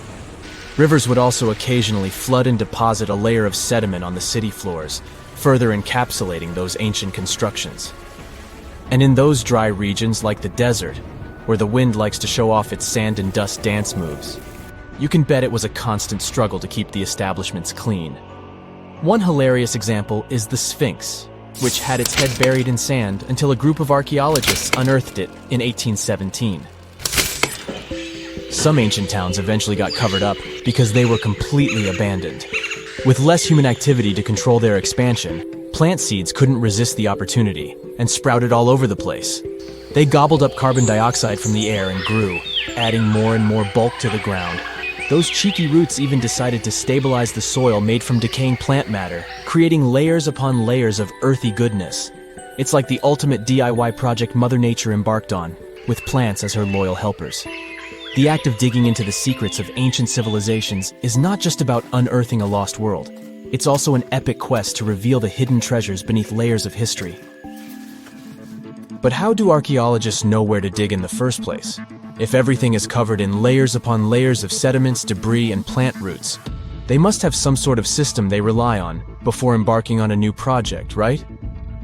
C: Rivers would also occasionally flood and deposit a layer of sediment on the city floors, further encapsulating those ancient constructions. And in those dry regions like the desert, where the wind likes to show off its sand and dust dance moves, you can bet it was a constant struggle to keep the establishments clean. One hilarious example is the Sphinx, which had its head buried in sand until a group of archaeologists unearthed it in 1817. Some ancient towns eventually got covered up because they were completely abandoned. With less human activity to control their expansion, plant seeds couldn't resist the opportunity and sprouted all over the place. They gobbled up carbon dioxide from the air and grew, adding more and more bulk to the ground. Those cheeky roots even decided to stabilize the soil made from decaying plant matter, creating layers upon layers of earthy goodness. It's like the ultimate DIY project Mother Nature embarked on, with plants as her loyal helpers. The act of digging into the secrets of ancient civilizations is not just about unearthing a lost world. It's also an epic quest to reveal the hidden treasures beneath layers of history. But how do archaeologists know where to dig in the first place? If everything is covered in layers upon layers of sediments, debris, and plant roots, they must have some sort of system they rely on before embarking on a new project, right?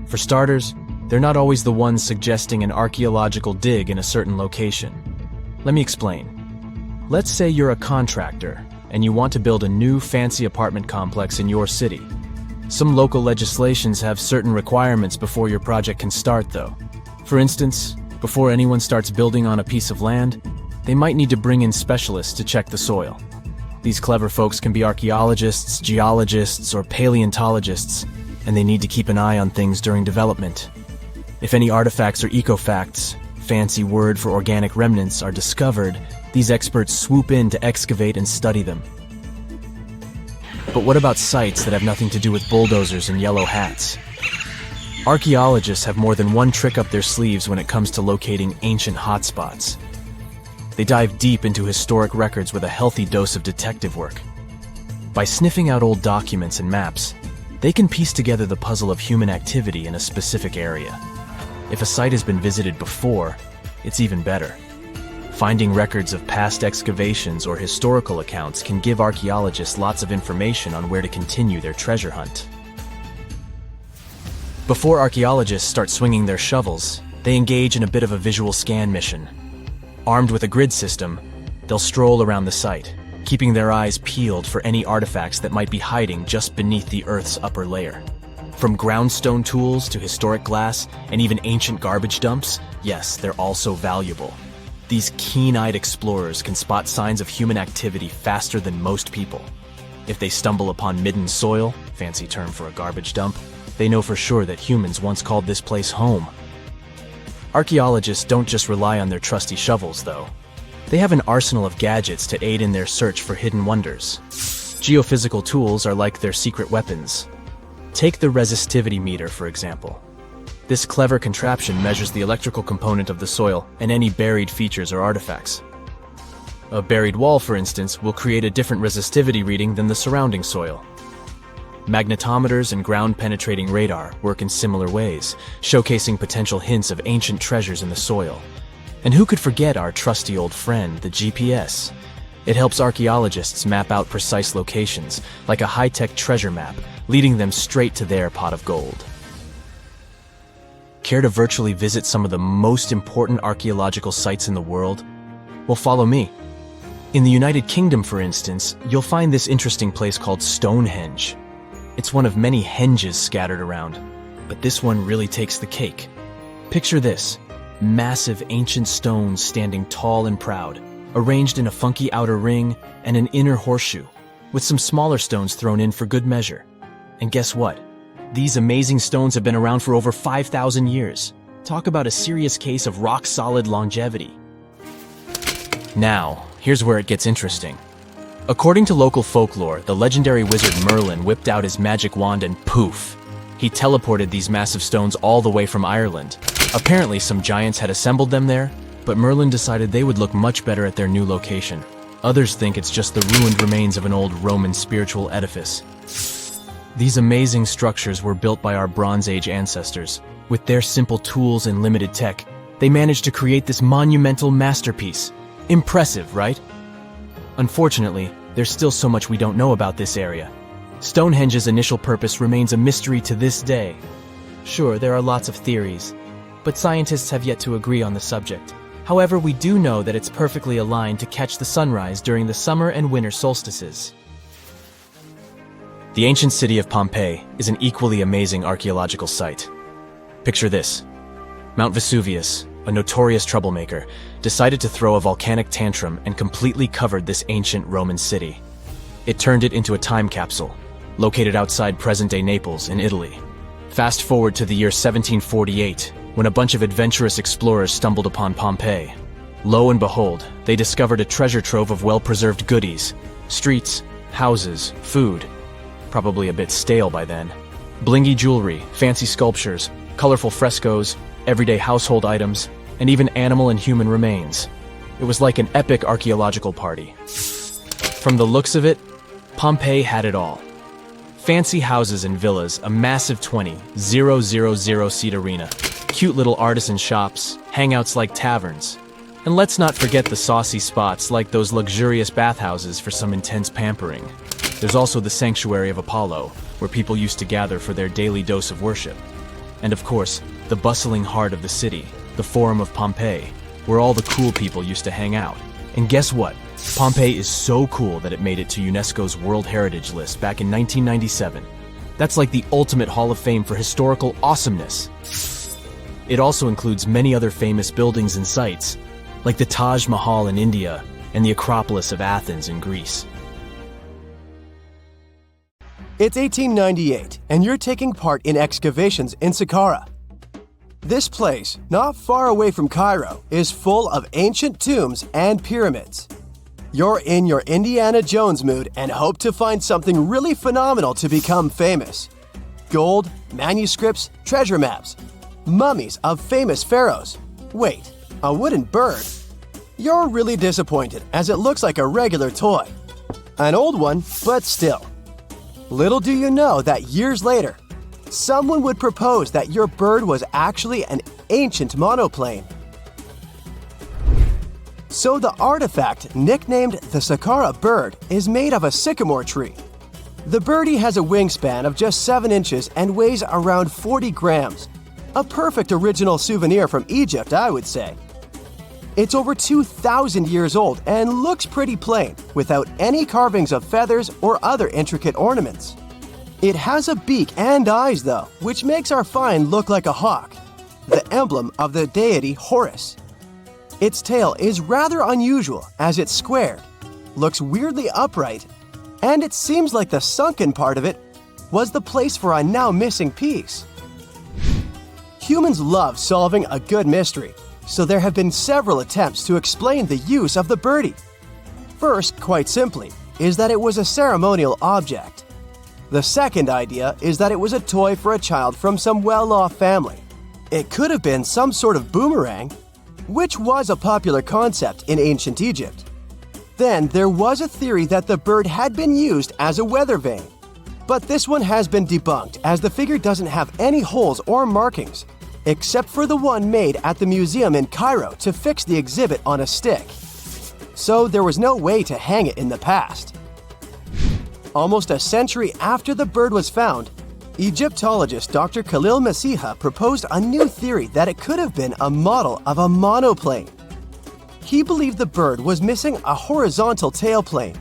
C: For starters, they're not always the ones suggesting an archaeological dig in a certain location. Let me explain. Let's say you're a contractor and you want to build a new fancy apartment complex in your city. Some local legislations have certain requirements before your project can start, though. For instance, before anyone starts building on a piece of land, they might need to bring in specialists to check the soil. These clever folks can be archaeologists, geologists, or paleontologists, and they need to keep an eye on things during development. If any artifacts or ecofacts, fancy word for organic remnants, are discovered, these experts swoop in to excavate and study them. But what about sites that have nothing to do with bulldozers and yellow hats? Archaeologists have more than one trick up their sleeves when it comes to locating ancient hotspots. They dive deep into historic records with a healthy dose of detective work. By sniffing out old documents and maps, they can piece together the puzzle of human activity in a specific area. If a site has been visited before, it's even better. Finding records of past excavations or historical accounts can give archaeologists lots of information on where to continue their treasure hunt. Before archaeologists start swinging their shovels, they engage in a bit of a visual scan mission. Armed with a grid system, they'll stroll around the site, keeping their eyes peeled for any artifacts that might be hiding just beneath the Earth's upper layer. From groundstone tools to historic glass and even ancient garbage dumps, yes, they're also valuable. These keen-eyed explorers can spot signs of human activity faster than most people. If they stumble upon midden soil, fancy term for a garbage dump, they know for sure that humans once called this place home. Archaeologists don't just rely on their trusty shovels, though. They have an arsenal of gadgets to aid in their search for hidden wonders. Geophysical tools are like their secret weapons. Take the resistivity meter, for example. This clever contraption measures the electrical component of the soil and any buried features or artifacts. A buried wall, for instance, will create a different resistivity reading than the surrounding soil. Magnetometers and ground-penetrating radar work in similar ways, showcasing potential hints of ancient treasures in the soil. And who could forget our trusty old friend, the GPS? It helps archaeologists map out precise locations, like a high-tech treasure map, leading them straight to their pot of gold. Care to virtually visit some of the most important archaeological sites in the world? Well, follow me. In the United Kingdom, for instance, you'll find this interesting place called Stonehenge. It's one of many henges scattered around, but this one really takes the cake. Picture this: massive ancient stones standing tall and proud, arranged in a funky outer ring and an inner horseshoe, with some smaller stones thrown in for good measure. And guess what? These amazing stones have been around for over 5,000 years. Talk about a serious case of rock-solid longevity. Now, here's where it gets interesting. According to local folklore, the legendary wizard Merlin whipped out his magic wand and poof! He teleported these massive stones all the way from Ireland. Apparently, some giants had assembled them there, but Merlin decided they would look much better at their new location. Others think it's just the ruined remains of an old Roman spiritual edifice. These amazing structures were built by our Bronze Age ancestors. With their simple tools and limited tech, they managed to create this monumental masterpiece. Impressive, right? Unfortunately, there's still so much we don't know about this area. Stonehenge's initial purpose remains a mystery to this day. Sure, there are lots of theories, but scientists have yet to agree on the subject. However, we do know that it's perfectly aligned to catch the sunrise during the summer and winter solstices. The ancient city of Pompeii is an equally amazing archaeological site. Picture this. Mount Vesuvius, a notorious troublemaker, decided to throw a volcanic tantrum and completely covered this ancient Roman city. It turned it into a time capsule, located outside present-day Naples in Italy. Fast forward to the year 1748, when a bunch of adventurous explorers stumbled upon Pompeii. Lo and behold, they discovered a treasure trove of well-preserved goodies: streets, houses, food. Probably a bit stale by then. Blingy jewelry, fancy sculptures, colorful frescoes, everyday household items, and even animal and human remains. It was like an epic archaeological party. From the looks of it, Pompeii had it all. Fancy houses and villas, a massive 20,000-seat arena, cute little artisan shops, hangouts like taverns. And let's not forget the saucy spots like those luxurious bathhouses for some intense pampering. There's also the sanctuary of Apollo, where people used to gather for their daily dose of worship. And of course, the bustling heart of the city, the Forum of Pompeii, where all the cool people used to hang out. And guess what? Pompeii is so cool that it made it to UNESCO's World Heritage List back in 1997. That's like the ultimate Hall of Fame for historical awesomeness. It also includes many other famous buildings and sites, like the Taj Mahal in India and the Acropolis of Athens in Greece.
D: It's 1898, and you're taking part in excavations in Saqqara. This place, not far away from Cairo, is full of ancient tombs and pyramids. You're in your Indiana Jones mood and hope to find something really phenomenal to become famous. Gold, manuscripts, treasure maps, mummies of famous pharaohs. Wait, a wooden bird? You're really disappointed as it looks like a regular toy. An old one, but still. Little do you know that years later, someone would propose that your bird was actually an ancient monoplane. So the artifact, nicknamed the Saqqara Bird, is made of a sycamore tree. The birdie has a wingspan of just 7 inches and weighs around 40 grams. A perfect original souvenir from Egypt, I would say. It's over 2,000 years old and looks pretty plain, without any carvings of feathers or other intricate ornaments. It has a beak and eyes though, which makes our find look like a hawk, the emblem of the deity Horus. Its tail is rather unusual as it's squared, looks weirdly upright, and it seems like the sunken part of it was the place for a now missing piece. Humans love solving a good mystery, so there have been several attempts to explain the use of the birdie. First, quite simply, is that it was a ceremonial object. The second idea is that it was a toy for a child from some well-off family. It could have been some sort of boomerang, which was a popular concept in ancient Egypt. Then there was a theory that the bird had been used as a weather vane. But this one has been debunked as the figure doesn't have any holes or markings, except for the one made at the museum in Cairo to fix the exhibit on a stick. So there was no way to hang it in the past. Almost a century after the bird was found, Egyptologist Dr. Khalil Masiha proposed a new theory that it could have been a model of a monoplane. He believed the bird was missing a horizontal tailplane.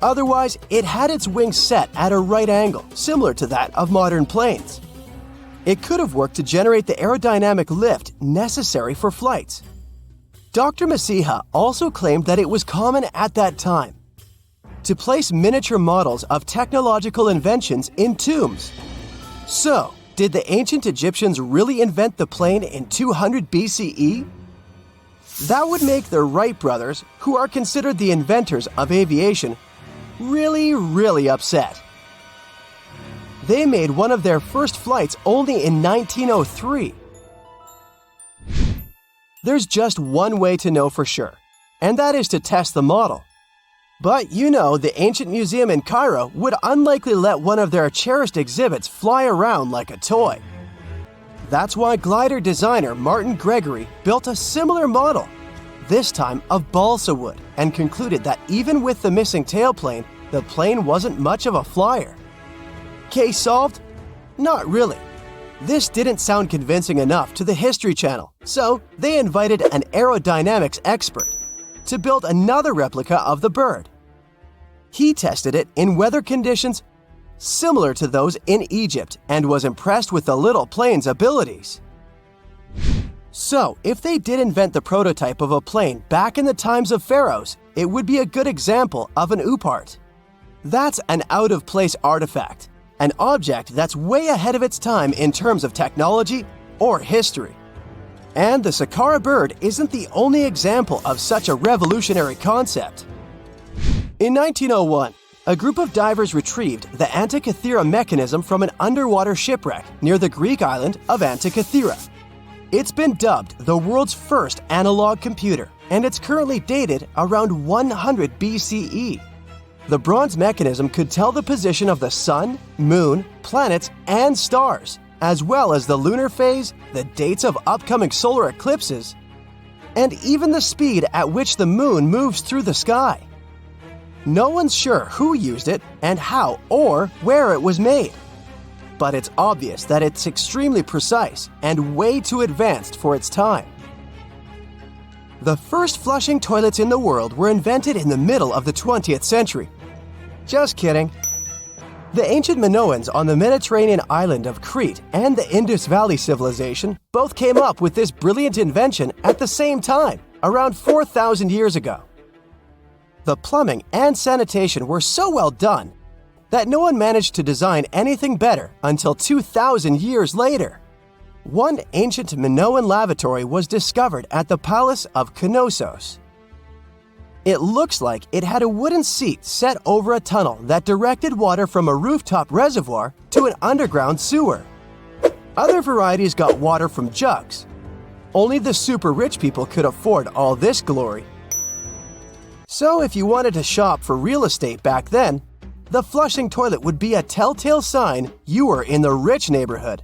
D: Otherwise, it had its wings set at a right angle, similar to that of modern planes. It could have worked to generate the aerodynamic lift necessary for flights. Dr. Masiha also claimed that it was common at that time to place miniature models of technological inventions in tombs. So, did the ancient Egyptians really invent the plane in 200 BCE? That would make the Wright brothers, who are considered the inventors of aviation, really upset. They made one of their first flights only in 1903. There's just one way to know for sure, and that is to test the model. But you know, the ancient museum in Cairo would unlikely let one of their cherished exhibits fly around like a toy. That's why glider designer Martin Gregory built a similar model, this time of balsa wood, and concluded that even with the missing tailplane, the plane wasn't much of a flyer. Case solved? Not really. This didn't sound convincing enough to the History Channel, so they invited an aerodynamics expert to build another replica of the bird. He tested it in weather conditions similar to those in Egypt and was impressed with the little plane's abilities. So, if they did invent the prototype of a plane back in the times of pharaohs, it would be a good example of an oupart. That's an out-of-place artifact, an object that's way ahead of its time in terms of technology or history. And the Saqqara Bird isn't the only example of such a revolutionary concept. In 1901, a group of divers retrieved the Antikythera mechanism from an underwater shipwreck near the Greek island of Antikythera. It's been dubbed the world's first analog computer, and it's currently dated around 100 BCE. The bronze mechanism could tell the position of the sun, moon, planets, and stars, as well as the lunar phase, the dates of upcoming solar eclipses, and even the speed at which the moon moves through the sky. No one's sure who used it and how or where it was made. But it's obvious that it's extremely precise and way too advanced for its time. The first flushing toilets in the world were invented in the middle of the 20th century. Just kidding. The ancient Minoans on the Mediterranean island of Crete and the Indus Valley civilization both came up with this brilliant invention at the same time, around 4,000 years ago. The plumbing and sanitation were so well done that no one managed to design anything better until 2,000 years later. One ancient Minoan lavatory was discovered at the Palace of Knossos. It looks like it had a wooden seat set over a tunnel that directed water from a rooftop reservoir to an underground sewer. Other varieties got water from jugs. Only the super rich people could afford all this glory. So if you wanted to shop for real estate back then, the flushing toilet would be a telltale sign you were in the rich neighborhood.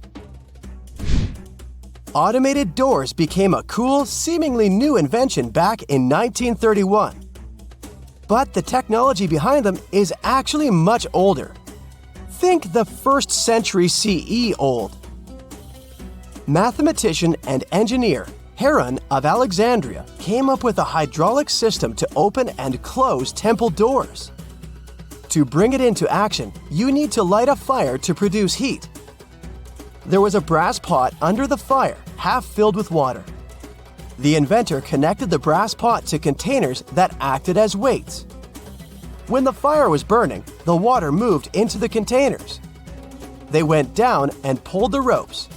D: Automated doors became a cool, seemingly new invention back in 1931. But the technology behind them is actually much older. Think the 1st century CE old. Mathematician and engineer Heron of Alexandria came up with a hydraulic system to open and close temple doors. To bring it into action, you need to light a fire to produce heat. There was a brass pot under the fire, half filled with water. The inventor connected the brass pot to containers that acted as weights. When the fire was burning, the water moved into the containers. They went down and pulled the ropes.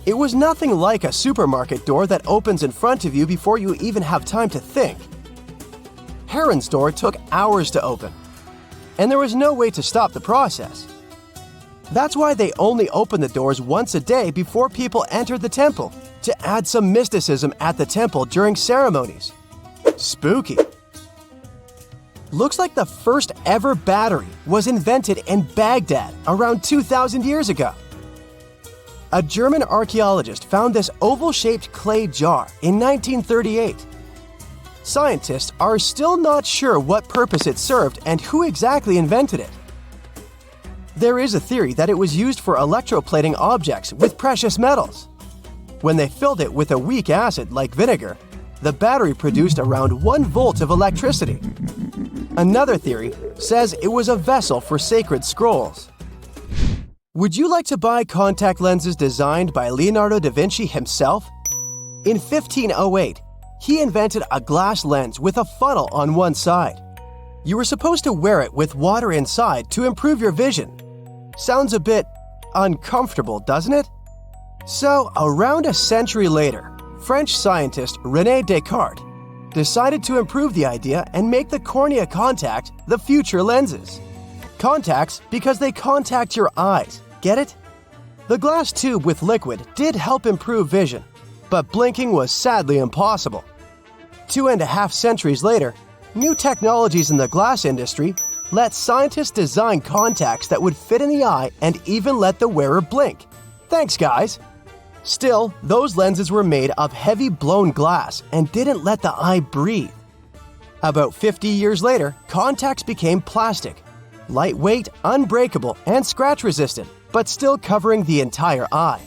D: It was nothing like a supermarket door that opens in front of you before you even have time to think. Heron's door took hours to open, and there was no way to stop the process. That's why they only opened the doors once a day before people entered the temple, to add some mysticism at the temple during ceremonies. Spooky. Looks like the first ever battery was invented in Baghdad around 2,000 years ago. A German archaeologist found this oval-shaped clay jar in 1938. Scientists are still not sure what purpose it served and who exactly invented it. There is a theory that it was used for electroplating objects with precious metals. When they filled it with a weak acid like vinegar, the battery produced around 1 volt of electricity. Another theory says it was a vessel for sacred scrolls. Would you like to buy contact lenses designed by Leonardo da Vinci himself? In 1508, he invented a glass lens with a funnel on one side. You were supposed to wear it with water inside to improve your vision. Sounds a bit uncomfortable, doesn't it? So, around a century later, French scientist René Descartes decided to improve the idea and make the cornea contact the future lenses. Contacts because they contact your eyes, get it? The glass tube with liquid did help improve vision, but blinking was sadly impossible. 2.5 centuries later, new technologies in the glass industry let scientists design contacts that would fit in the eye and even let the wearer blink. Thanks, guys! Still, those lenses were made of heavy blown glass and didn't let the eye breathe. About 50 years later, contacts became plastic, lightweight, unbreakable, and scratch-resistant, but still covering the entire eye.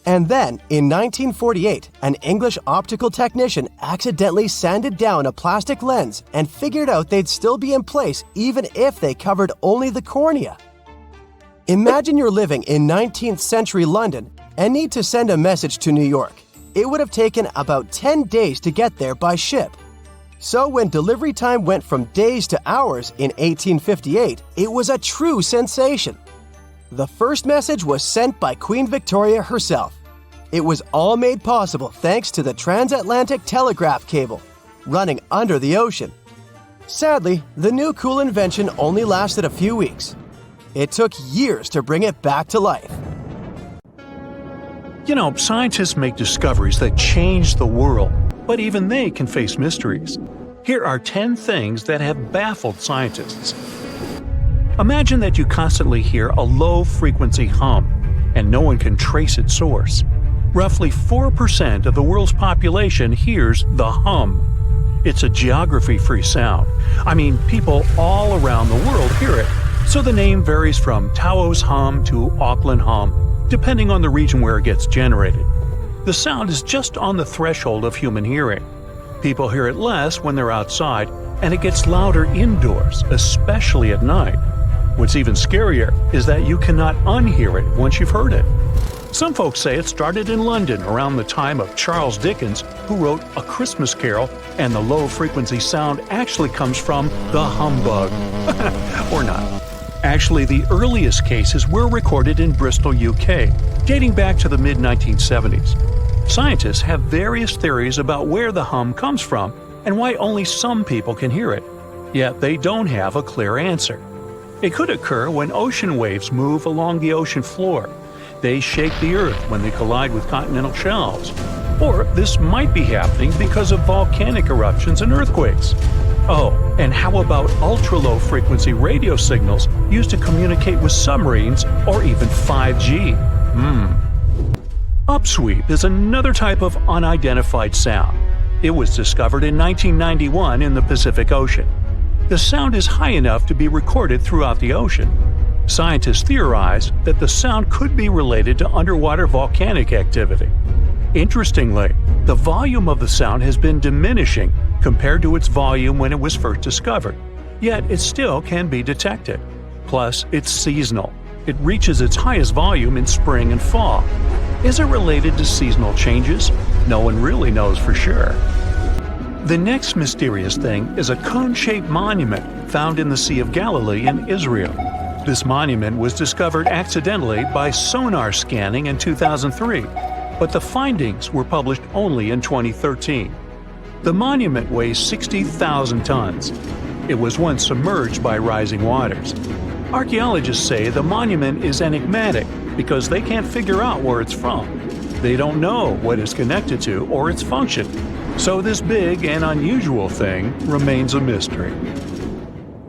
D: And then, in 1948, an English optical technician accidentally sanded down a plastic lens and figured out they'd still be in place even if they covered only the cornea. Imagine you're living in 19th century London and need to send a message to New York. It would have taken about 10 days to get there by ship. So when delivery time went from days to hours in 1858, it was a true sensation. The first message was sent by Queen Victoria herself. It was all made possible thanks to the transatlantic telegraph cable, running under the ocean. Sadly, the new cool invention only lasted a few weeks. It took years to bring it back to life.
A: You know, scientists make discoveries that change the world, but even they can face mysteries. Here are 10 things that have baffled scientists. Imagine that you constantly hear a low-frequency hum, and no one can trace its source. roughly 4% of the world's population hears the hum. It's a geography-free sound. I mean, people all around the world hear it, so the name varies from Tao's hum to Auckland hum, depending on the region where it gets generated. The sound is just on the threshold of human hearing. People hear it less when they're outside, and it gets louder indoors, especially at night. What's even scarier is that you cannot unhear it once you've heard it. Some folks say it started in London around the time of Charles Dickens, who wrote A Christmas Carol, and the low-frequency sound actually comes from the humbug. Or not. Actually, the earliest cases were recorded in Bristol, UK, dating back to the mid-1970s. Scientists have various theories about where the hum comes from and why only some people can hear it, yet they don't have a clear answer. It could occur when ocean waves move along the ocean floor. They shake the Earth when they collide with continental shelves. Or this might be happening because of volcanic eruptions and earthquakes. Oh, and how about ultra-low frequency radio signals used to communicate with submarines or even 5G? Upsweep is another type of unidentified sound. It was discovered in 1991 in the Pacific Ocean. The sound is high enough to be recorded throughout the ocean. Scientists theorize that the sound could be related to underwater volcanic activity. Interestingly, the volume of the sound has been diminishing compared to its volume when it was first discovered, yet it still can be detected. Plus, it's seasonal. It reaches its highest volume in spring and fall. Is it related to seasonal changes? No one really knows for sure. The next mysterious thing is a cone-shaped monument found in the Sea of Galilee in Israel. This monument was discovered accidentally by sonar scanning in 2003, but the findings were published only in 2013. The monument weighs 60,000 tons. It was once submerged by rising waters. Archaeologists say the monument is enigmatic because they can't figure out where it's from. They don't know what it's connected to or its function, so this big and unusual thing remains a mystery.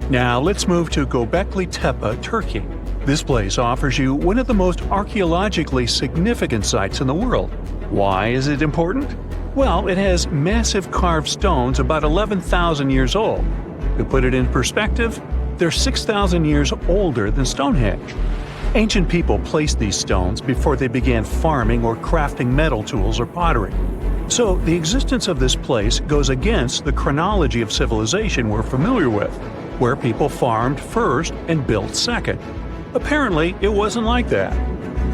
A: Now let's move to Göbekli Tepe, Turkey. This place offers you one of the most archaeologically significant sites in the world. Why is it important? Well, it has massive carved stones about 11,000 years old. To put it in perspective, they're 6,000 years older than Stonehenge. Ancient people placed these stones before they began farming or crafting metal tools or pottery. So the existence of this place goes against the chronology of civilization we're familiar with, where people farmed first and built second. Apparently, it wasn't like that.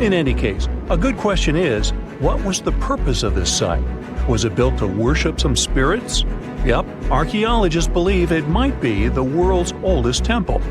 A: In any case, a good question is, what was the purpose of this site? Was it built to worship some spirits? Yep, archaeologists believe it might be the world's oldest temple.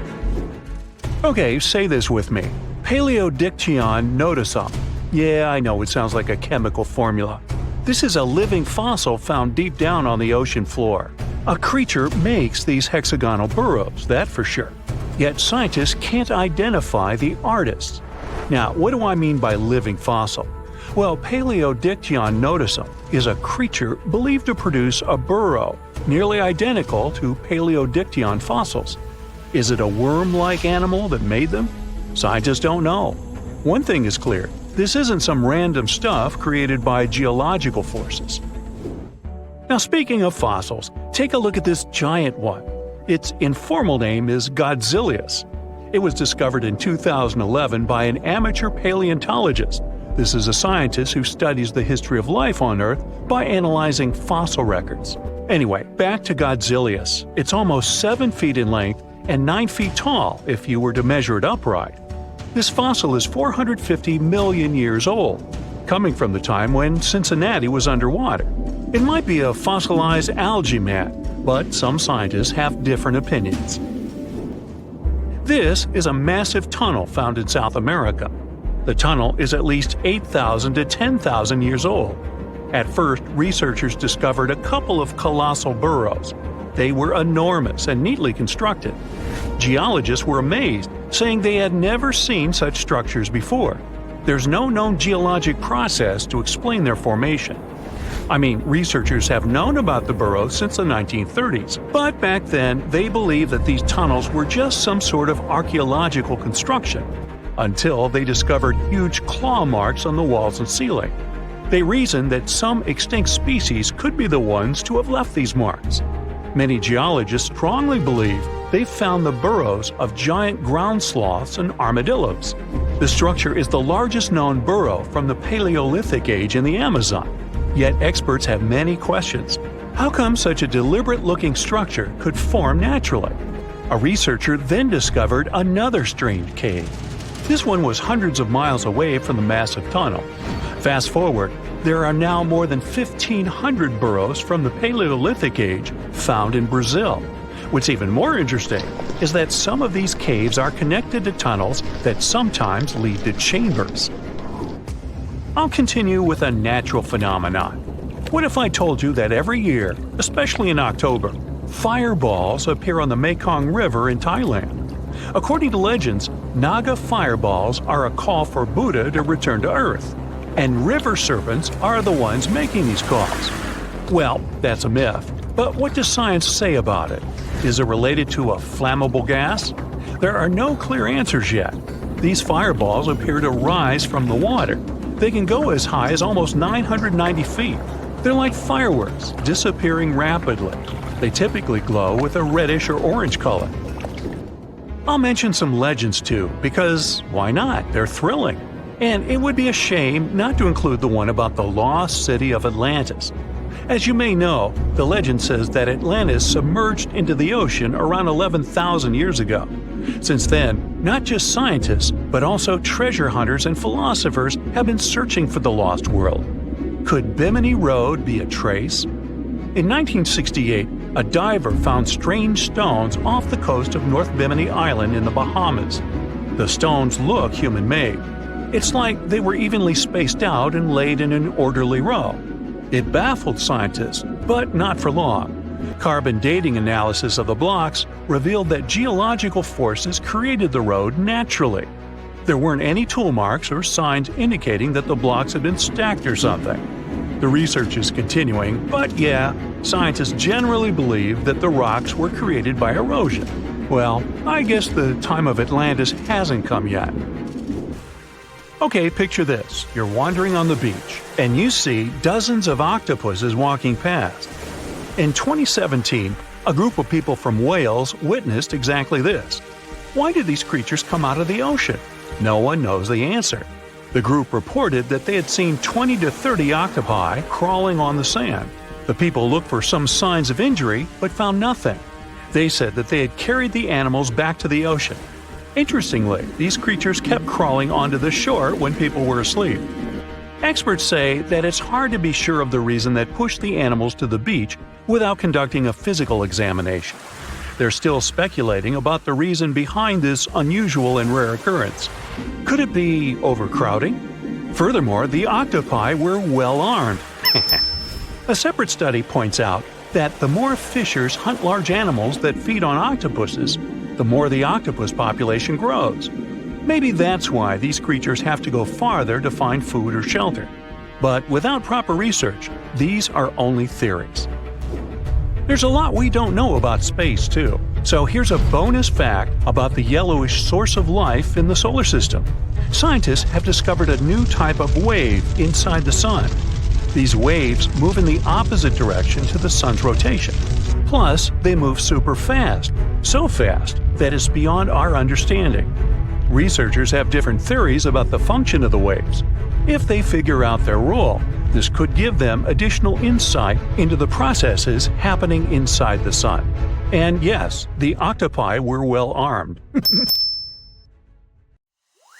A: Okay, say this with me. Paleodictyon notusum. Yeah, I know it sounds like a chemical formula. This is a living fossil found deep down on the ocean floor. A creature makes these hexagonal burrows, that for sure. Yet scientists can't identify the artist. Now, what do I mean by living fossil? Well, Paleodictyon notusum is a creature believed to produce a burrow nearly identical to Paleodictyon fossils. Is it a worm-like animal that made them? Scientists don't know. One thing is clear, this isn't some random stuff created by geological forces. Now, speaking of fossils, take a look at this giant one. Its informal name is Godzilius. It was discovered in 2011 by an amateur paleontologist. This is a scientist who studies the history of life on Earth by analyzing fossil records. Anyway, back to Godzilius. It's almost 7 feet in length and 9 feet tall if you were to measure it upright. This fossil is 450 million years old, coming from the time when Cincinnati was underwater. It might be a fossilized algae mat, but some scientists have different opinions. This is a massive tunnel found in South America. The tunnel is at least 8,000 to 10,000 years old. At first, researchers discovered a couple of colossal burrows. They were enormous and neatly constructed. Geologists were amazed, saying they had never seen such structures before. There's no known geologic process to explain their formation. I mean, researchers have known about the burrows since the 1930s, but back then they believed that these tunnels were just some sort of archaeological construction, until they discovered huge claw marks on the walls and ceiling. They reason that some extinct species could be the ones to have left these marks. Many geologists strongly believe they've found the burrows of giant ground sloths and armadillos. The structure is the largest known burrow from the Paleolithic age in the Amazon. Yet experts have many questions. How come such a deliberate-looking structure could form naturally? A researcher then discovered another strange cave. This one was hundreds of miles away from the massive tunnel. Fast forward, there are now more than 1,500 burrows from the Paleolithic age found in Brazil. What's even more interesting is that some of these caves are connected to tunnels that sometimes lead to chambers. I'll continue with a natural phenomenon. What if I told you that every year, especially in October, fireballs appear on the Mekong River in Thailand? According to legends, Naga fireballs are a call for Buddha to return to Earth, and river serpents are the ones making these calls. Well, that's a myth, but what does science say about it? Is it related to a flammable gas? There are no clear answers yet. These fireballs appear to rise from the water. They can go as high as almost 990 feet. They're like fireworks, disappearing rapidly. They typically glow with a reddish or orange color. I'll mention some legends too, because why not? They're thrilling. And it would be a shame not to include the one about the lost city of Atlantis. As you may know, the legend says that Atlantis submerged into the ocean around 11,000 years ago. Since then, not just scientists, but also treasure hunters and philosophers have been searching for the lost world. Could Bimini Road be a trace? In 1968, a diver found strange stones off the coast of North Bimini Island in the Bahamas. The stones look human-made. It's like they were evenly spaced out and laid in an orderly row. It baffled scientists, but not for long. Carbon dating analysis of the blocks revealed that geological forces created the road naturally. There weren't any tool marks or signs indicating that the blocks had been stacked or something. The research is continuing, but yeah, scientists generally believe that the rocks were created by erosion. Well, I guess the time of Atlantis hasn't come yet. Okay, picture this. You're wandering on the beach, and you see dozens of octopuses walking past. In 2017, a group of people from Wales witnessed exactly this. Why did these creatures come out of the ocean? No one knows the answer. The group reported that they had seen 20 to 30 octopi crawling on the sand. The people looked for some signs of injury, but found nothing. They said that they had carried the animals back to the ocean. Interestingly, these creatures kept crawling onto the shore when people were asleep. Experts say that it's hard to be sure of the reason that pushed the animals to the beach without conducting a physical examination. They're still speculating about the reason behind this unusual and rare occurrence. Could it be overcrowding? Furthermore, the octopi were well armed. A separate study points out that the more fishers hunt large animals that feed on octopuses, the more the octopus population grows. Maybe that's why these creatures have to go farther to find food or shelter. But without proper research, these are only theories. There's a lot we don't know about space, too. So here's a bonus fact about the yellowish source of life in the solar system. Scientists have discovered a new type of wave inside the sun. These waves move in the opposite direction to the sun's rotation. Plus, they move super fast, so fast that it's beyond our understanding. Researchers have different theories about the function of the waves. If they figure out their role, this could give them additional insight into the processes happening inside the sun. And yes, the octopi were well armed.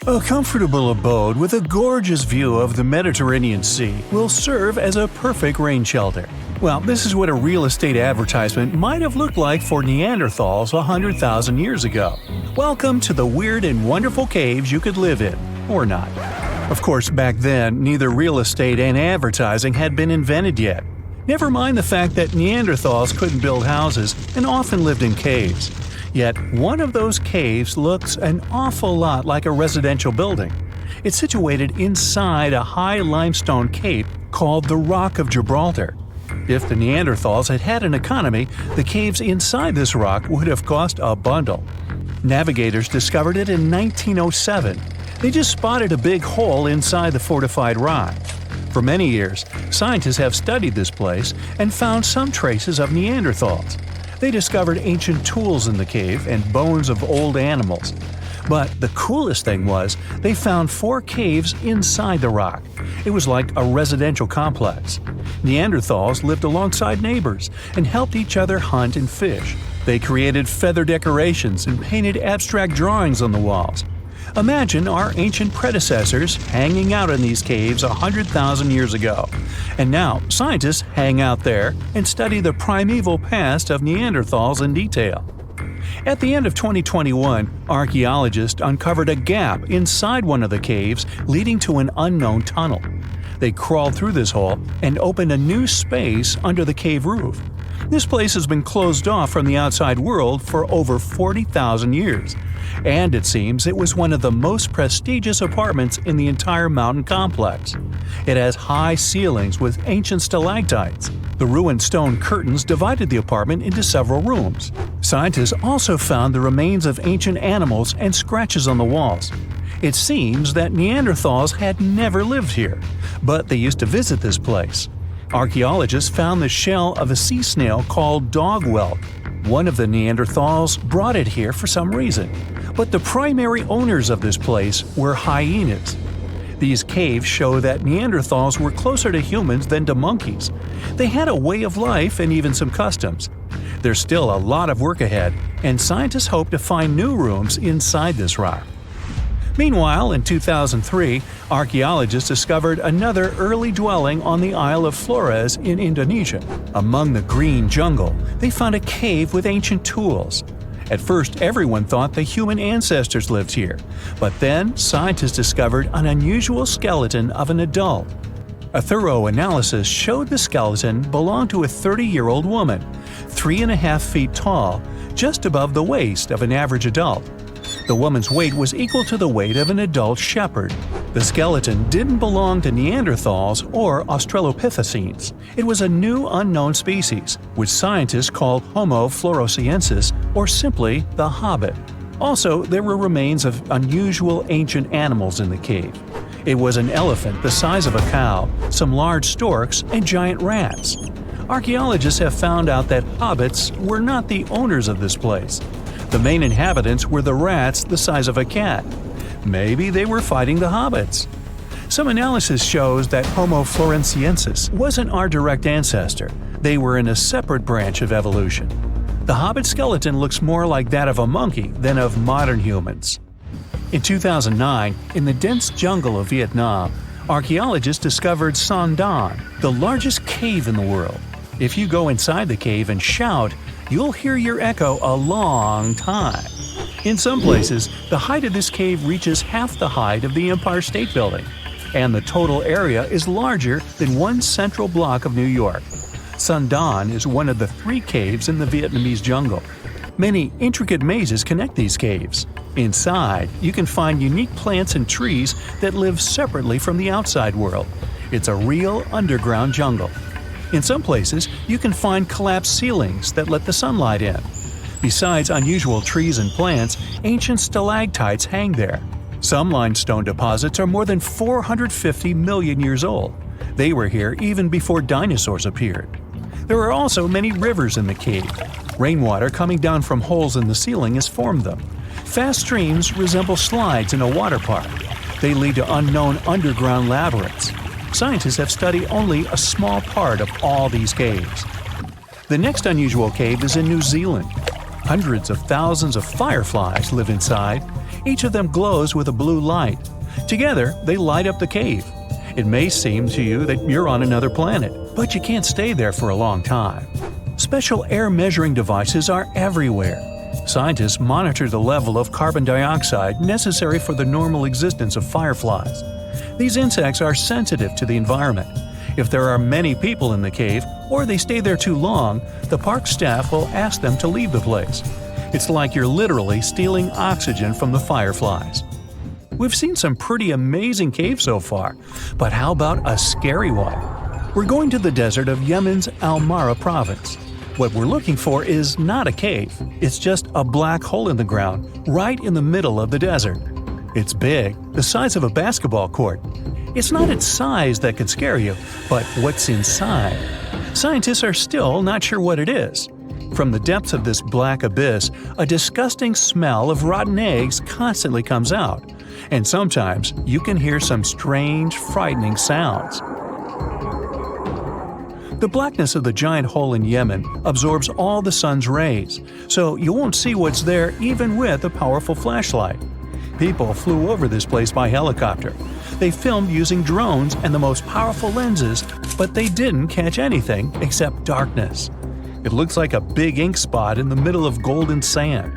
A: A comfortable abode with a gorgeous view of the Mediterranean Sea will serve as a perfect rain shelter. Well, this is what a real estate advertisement might have looked like for Neanderthals 100,000 years ago. Welcome to the weird and wonderful caves you could live in, or not. Of course, back then, neither real estate and advertising had been invented yet. Never mind the fact that Neanderthals couldn't build houses and often lived in caves. Yet, one of those caves looks an awful lot like a residential building. It's situated inside a high limestone cape called the Rock of Gibraltar. If the Neanderthals had had an economy, the caves inside this rock would have cost a bundle. Navigators discovered it in 1907. They just spotted a big hole inside the fortified rock. For many years, scientists have studied this place and found some traces of Neanderthals. They discovered ancient tools in the cave and bones of old animals. But the coolest thing was, they found 4 caves inside the rock. It was like a residential complex. Neanderthals lived alongside neighbors and helped each other hunt and fish. They created feather decorations and painted abstract drawings on the walls. Imagine our ancient predecessors hanging out in these caves 100,000 years ago. And now, scientists hang out there and study the primeval past of Neanderthals in detail. At the end of 2021, archaeologists uncovered a gap inside one of the caves leading to an unknown tunnel. They crawled through this hole and opened a new space under the cave roof. This place has been closed off from the outside world for over 40,000 years. And it seems it was one of the most prestigious apartments in the entire mountain complex. It has high ceilings with ancient stalactites. The ruined stone curtains divided the apartment into several rooms. Scientists also found the remains of ancient animals and scratches on the walls. It seems that Neanderthals had never lived here, but they used to visit this place. Archaeologists found the shell of a sea snail called dog whelk. One of the Neanderthals brought it here for some reason, but the primary owners of this place were hyenas. These caves show that Neanderthals were closer to humans than to monkeys. They had a way of life and even some customs. There's still a lot of work ahead, and scientists hope to find new rooms inside this rock. Meanwhile, in 2003, archaeologists discovered another early dwelling on the Isle of Flores in Indonesia. Among the green jungle, they found a cave with ancient tools. At first, everyone thought the human ancestors lived here, but then scientists discovered an unusual skeleton of an adult. A thorough analysis showed the skeleton belonged to a 30-year-old woman, 3.5 feet tall, just above the waist of an average adult. The woman's weight was equal to the weight of an adult shepherd. The skeleton didn't belong to Neanderthals or Australopithecines. It was a new unknown species, which scientists called Homo floresiensis, or simply the Hobbit. Also, there were remains of unusual ancient animals in the cave. It was an elephant the size of a cow, some large storks, and giant rats. Archaeologists have found out that hobbits were not the owners of this place. The main inhabitants were the rats the size of a cat. Maybe they were fighting the hobbits. Some analysis shows that Homo floresiensis wasn't our direct ancestor. They were in a separate branch of evolution. The hobbit skeleton looks more like that of a monkey than of modern humans. In 2009, in the dense jungle of Vietnam, archaeologists discovered Son Don, the largest cave in the world. If you go inside the cave and shout, you'll hear your echo a long time. In some places, the height of this cave reaches half the height of the Empire State Building, and the total area is larger than one central block of New York. Son Don is one of the 3 caves in the Vietnamese jungle. Many intricate mazes connect these caves. Inside, you can find unique plants and trees that live separately from the outside world. It's a real underground jungle. In some places, you can find collapsed ceilings that let the sunlight in. Besides unusual trees and plants, ancient stalactites hang there. Some limestone deposits are more than 450 million years old. They were here even before dinosaurs appeared. There are also many rivers in the cave. Rainwater coming down from holes in the ceiling has formed them. Fast streams resemble slides in a water park. They lead to unknown underground labyrinths. Scientists have studied only a small part of all these caves. The next unusual cave is in New Zealand. Hundreds of thousands of fireflies live inside. Each of them glows with a blue light. Together, they light up the cave. It may seem to you that you're on another planet, but you can't stay there for a long time. Special air measuring devices are everywhere. Scientists monitor the level of carbon dioxide necessary for the normal existence of fireflies. These insects are sensitive to the environment. If there are many people in the cave, or they stay there too long, the park staff will ask them to leave the place. It's like you're literally stealing oxygen from the fireflies. We've seen some pretty amazing caves so far, but how about a scary one? We're going to the desert of Yemen's Al-Mara province. What we're looking for is not a cave, it's just a black hole in the ground, right in the middle of the desert. It's big, the size of a basketball court. It's not its size that could scare you, but what's inside. Scientists are still not sure what it is. From the depths of this black abyss, a disgusting smell of rotten eggs constantly comes out, and sometimes you can hear some strange, frightening sounds. The blackness of the giant hole in Yemen absorbs all the sun's rays, so you won't see what's there even with a powerful flashlight. People flew over this place by helicopter. They filmed using drones and the most powerful lenses, but they didn't catch anything except darkness. It looks like a big ink spot in the middle of golden sand.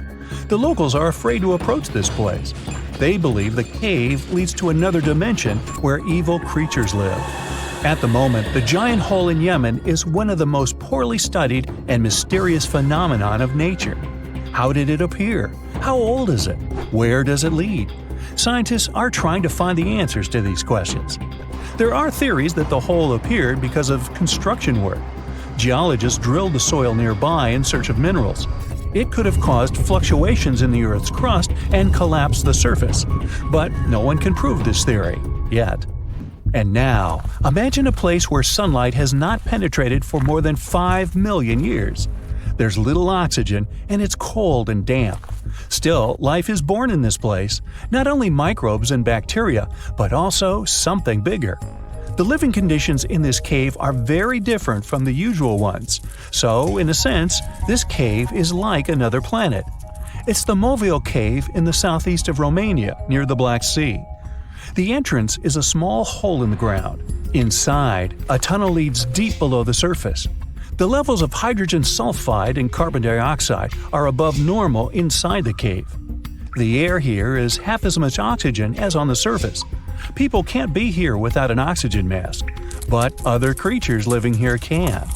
A: The locals are afraid to approach this place. They believe the cave leads to another dimension where evil creatures live. At the moment, the giant hole in Yemen is one of the most poorly studied and mysterious phenomenon of nature. How did it appear? How old is it? Where does it lead? Scientists are trying to find the answers to these questions. There are theories that the hole appeared because of construction work. Geologists drilled the soil nearby in search of minerals. It could have caused fluctuations in the Earth's crust and collapsed the surface. But no one can prove this theory, yet. And now, imagine a place where sunlight has not penetrated for more than 5 million years. There's little oxygen, and it's cold and damp. Still, life is born in this place, not only microbes and bacteria, but also something bigger. The living conditions in this cave are very different from the usual ones, so in a sense, this cave is like another planet. It's the Movil Cave in the southeast of Romania, near the Black Sea. The entrance is a small hole in the ground. Inside, a tunnel leads deep below the surface. The levels of hydrogen sulfide and carbon dioxide are above normal inside the cave. The air here is half as much oxygen as on the surface. People can't be here without an oxygen mask, but other creatures living here can.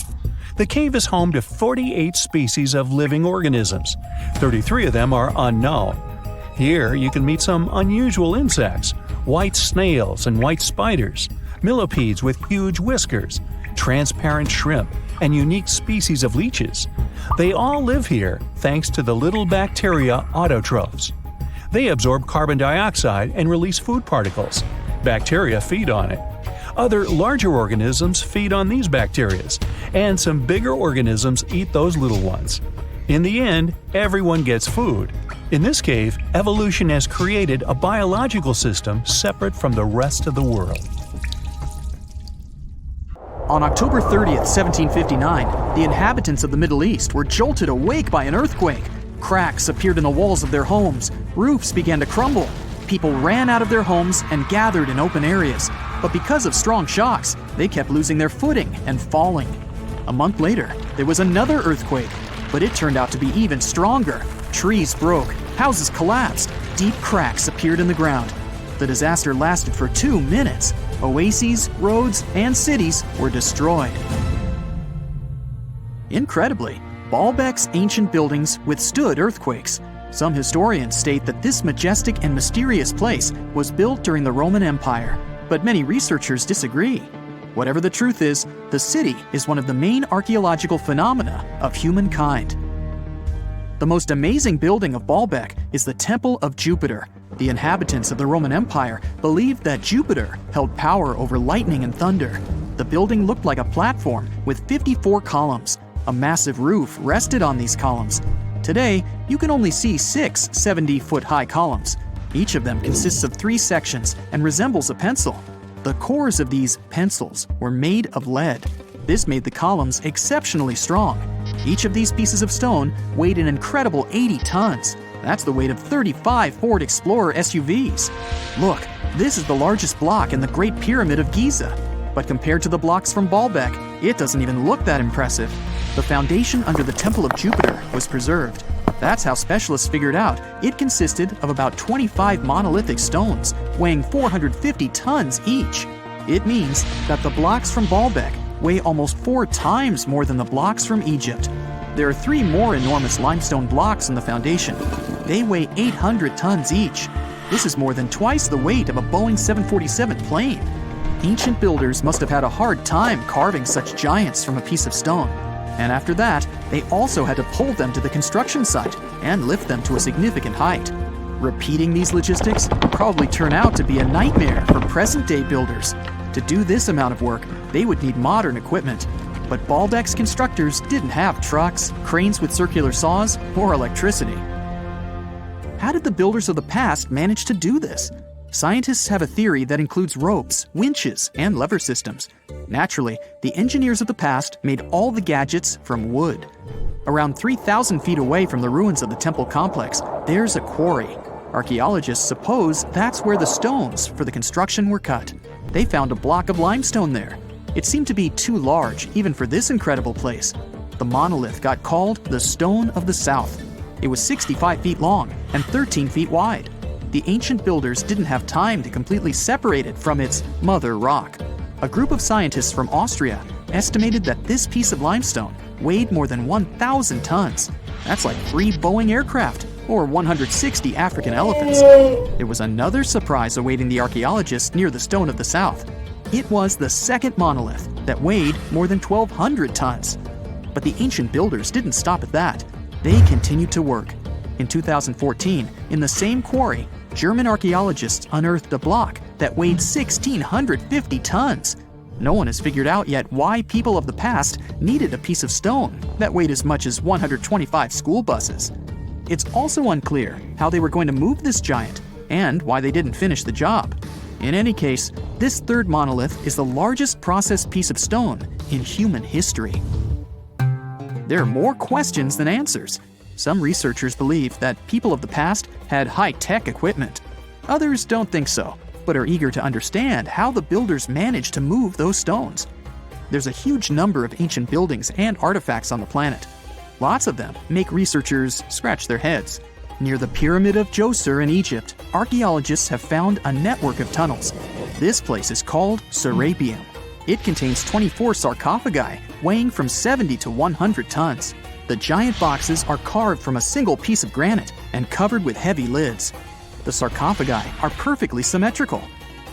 A: The cave is home to 48 species of living organisms. 33 of them are unknown. Here you can meet some unusual insects, white snails and white spiders, millipedes with huge whiskers, transparent shrimp, and unique species of leeches. They all live here thanks to the little bacteria autotrophs. They absorb carbon dioxide and release food particles. Bacteria feed on it. Other larger organisms feed on these bacteria, and some bigger organisms eat those little ones. In the end, everyone gets food. In this cave, evolution has created a biological system separate from the rest of the world.
B: On October 30th, 1759, the inhabitants of the Middle East were jolted awake by an earthquake. Cracks appeared in the walls of their homes, roofs began to crumble. People ran out of their homes and gathered in open areas, but because of strong shocks, they kept losing their footing and falling. A month later, there was another earthquake, but it turned out to be even stronger. Trees broke, houses collapsed, deep cracks appeared in the ground. The disaster lasted for 2 minutes. Oases, roads, and cities were destroyed. Incredibly, Baalbek's ancient buildings withstood earthquakes. Some historians state that this majestic and mysterious place was built during the Roman Empire, but many researchers disagree. Whatever the truth is, the city is one of the main archaeological phenomena of humankind. The most amazing building of Baalbek is the Temple of Jupiter. The inhabitants of the Roman Empire believed that Jupiter held power over lightning and thunder. The building looked like a platform with 54 columns. A massive roof rested on these columns. Today, you can only see 6 70-foot-high columns. Each of them consists of 3 sections and resembles a pencil. The cores of these pencils were made of lead. This made the columns exceptionally strong. Each of these pieces of stone weighed an incredible 80 tons. That's the weight of 35 Ford Explorer SUVs. Look, this is the largest block in the Great Pyramid of Giza. But compared to the blocks from Baalbek, it doesn't even look that impressive. The foundation under the Temple of Jupiter was preserved. That's how specialists figured out it consisted of about 25 monolithic stones, weighing 450 tons each. It means that the blocks from Baalbek weigh almost 4 times more than the blocks from Egypt. There are 3 more enormous limestone blocks in the foundation. They weigh 800 tons each. This is more than twice the weight of a Boeing 747 plane. Ancient builders must have had a hard time carving such giants from a piece of stone. And after that, they also had to pull them to the construction site and lift them to a significant height. Repeating these logistics would probably turn out to be a nightmare for present-day builders. To do this amount of work, they would need modern equipment. But Baalbek's constructors didn't have trucks, cranes with circular saws, or electricity. How did the builders of the past manage to do this? Scientists have a theory that includes ropes, winches, and lever systems. Naturally, the engineers of the past made all the gadgets from wood. Around 3,000 feet away from the ruins of the temple complex, there's a quarry. Archaeologists suppose that's where the stones for the construction were cut. They found a block of limestone there. It seemed to be too large even for this incredible place. The monolith got called the Stone of the South. It was 65 feet long and 13 feet wide. The ancient builders didn't have time to completely separate it from its mother rock. A group of scientists from Austria estimated that this piece of limestone weighed more than 1,000 tons. That's like 3 Boeing aircraft or 160 African elephants. There was another surprise awaiting the archaeologists near the Stone of the South. It was the second monolith that weighed more than 1,200 tons. But the ancient builders didn't stop at that. They continued to work. In 2014, in the same quarry, German archaeologists unearthed a block that weighed 1,650 tons. No one has figured out yet why people of the past needed a piece of stone that weighed as much as 125 school buses. It's also unclear how they were going to move this giant and why they didn't finish the job. In any case, this third monolith is the largest processed piece of stone in human history. There are more questions than answers. Some researchers believe that people of the past had high-tech equipment. Others don't think so, but are eager to understand how the builders managed to move those stones. There's a huge number of ancient buildings and artifacts on the planet. Lots of them make researchers scratch their heads. Near the Pyramid of Djoser in Egypt, archaeologists have found a network of tunnels. This place is called Serapeum. It contains 24 sarcophagi weighing from 70 to 100 tons. The giant boxes are carved from a single piece of granite and covered with heavy lids. The sarcophagi are perfectly symmetrical.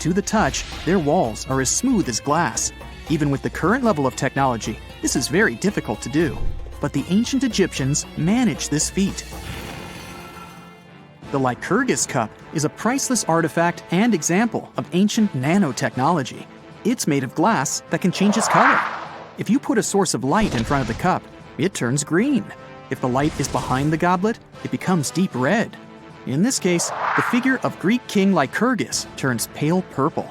B: To the touch, their walls are as smooth as glass. Even with the current level of technology, this is very difficult to do. But the ancient Egyptians managed this feat. The Lycurgus cup is a priceless artifact and example of ancient nanotechnology. It's made of glass that can change its color. If you put a source of light in front of the cup, it turns green. If the light is behind the goblet, it becomes deep red. In this case, the figure of Greek king Lycurgus turns pale purple.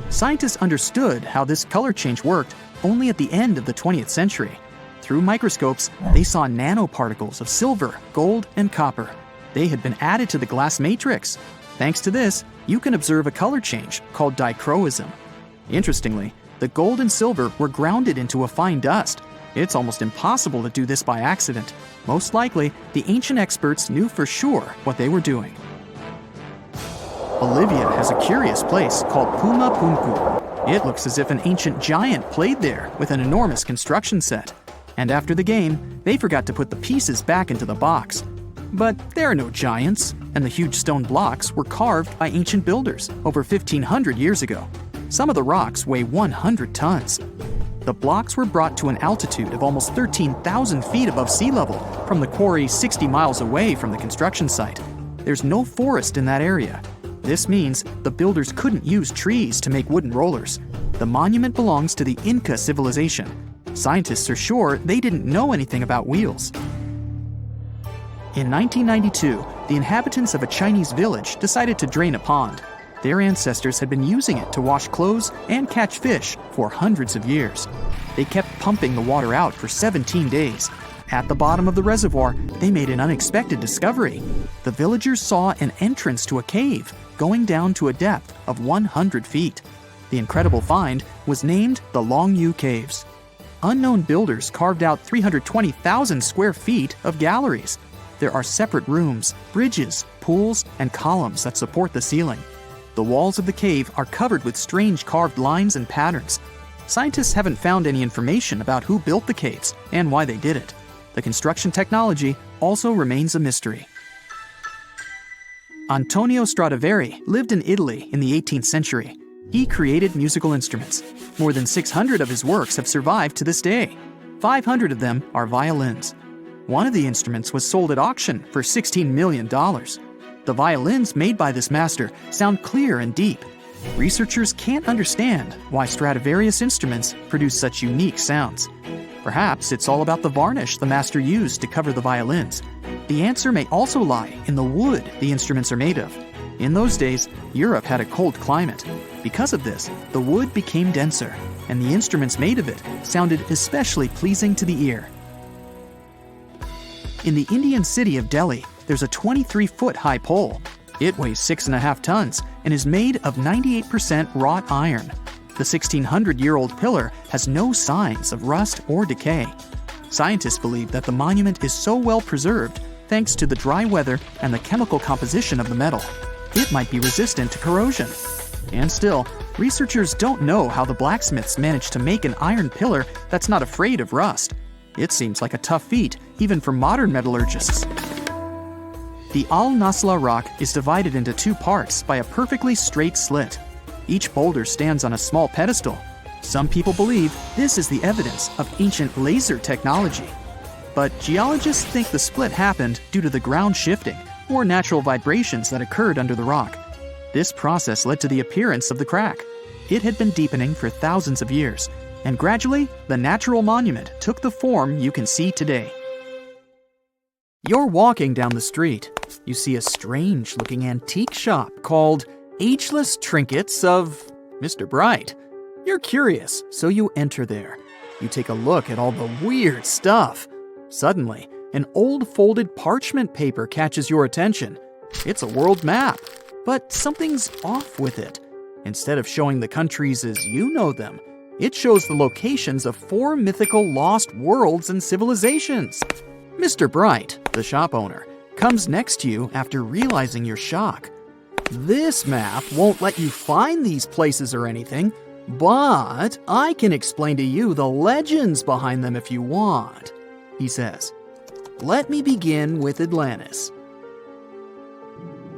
B: Scientists understood how this color change worked only at the end of the 20th century. Through microscopes, they saw nanoparticles of silver, gold, and copper. They had been added to the glass matrix. Thanks to this, you can observe a color change called dichroism. Interestingly, the gold and silver were grounded into a fine dust. It's almost impossible to do this by accident. Most likely, the ancient experts knew for sure what they were doing. Bolivia has a curious place called Puma Punku. It looks as if an ancient giant played there with an enormous construction set. And after the game, they forgot to put the pieces back into the box. But there are no giants, and the huge stone blocks were carved by ancient builders over 1,500 years ago. Some of the rocks weigh 100 tons. The blocks were brought to an altitude of almost 13,000 feet above sea level from the quarry 60 miles away from the construction site. There's no forest in that area. This means the builders couldn't use trees to make wooden rollers. The monument belongs to the Inca civilization. Scientists are sure they didn't know anything about wheels. In 1992, the inhabitants of a Chinese village decided to drain a pond. Their ancestors had been using it to wash clothes and catch fish for hundreds of years. They kept pumping the water out for 17 days. At the bottom of the reservoir, they made an unexpected discovery. The villagers saw an entrance to a cave going down to a depth of 100 feet. The incredible find was named the Longyu Caves. Unknown builders carved out 320,000 square feet of galleries. There are separate rooms, bridges, pools, and columns that support the ceiling. The walls of the cave are covered with strange carved lines and patterns. Scientists haven't found any information about who built the caves and why they did it. The construction technology also remains a mystery. Antonio Stradivari lived in Italy in the 18th century. He created musical instruments. More than 600 of his works have survived to this day. 500 of them are violins. One of the instruments was sold at auction for $16 million. The The violins made by this master sound clear and deep. Researchers can't understand why Stradivarius instruments produce such unique sounds. Perhaps it's all about the varnish the master used to cover the violins. The answer may also lie in the wood the instruments are made of. In those days, Europe had a cold climate. Because of this, the wood became denser, and the instruments made of it sounded especially pleasing to the ear. In the Indian city of Delhi, there's a 23-foot high pole. It weighs 6.5 tons and is made of 98% wrought iron. The 1,600-year-old pillar has no signs of rust or decay. Scientists believe that the monument is so well preserved thanks to the dry weather and the chemical composition of the metal. It might be resistant to corrosion. And still, researchers don't know how the blacksmiths managed to make an iron pillar that's not afraid of rust. It seems like a tough feat, even for modern metallurgists. The Al-Nasla rock is divided into 2 parts by a perfectly straight slit. Each boulder stands on a small pedestal. Some people believe this is the evidence of ancient laser technology. But geologists think the split happened due to the ground shifting or natural vibrations that occurred under the rock. This process led to the appearance of the crack. It had been deepening for thousands of years, and gradually, the natural monument took the form you can see today. You're walking down the street. You see a strange-looking antique shop called Ageless Trinkets of Mr. Bright. You're curious, so you enter there. You take a look at all the weird stuff. Suddenly, an old folded parchment paper catches your attention. It's a world map, but something's off with it. Instead of showing the countries as you know them, it shows the locations of 4 mythical lost worlds and civilizations. Mr. Bright, the shop owner, comes next to you after realizing your shock. This map won't let you find these places or anything, but I can explain to you the legends behind them if you want, he says. Let me begin with Atlantis.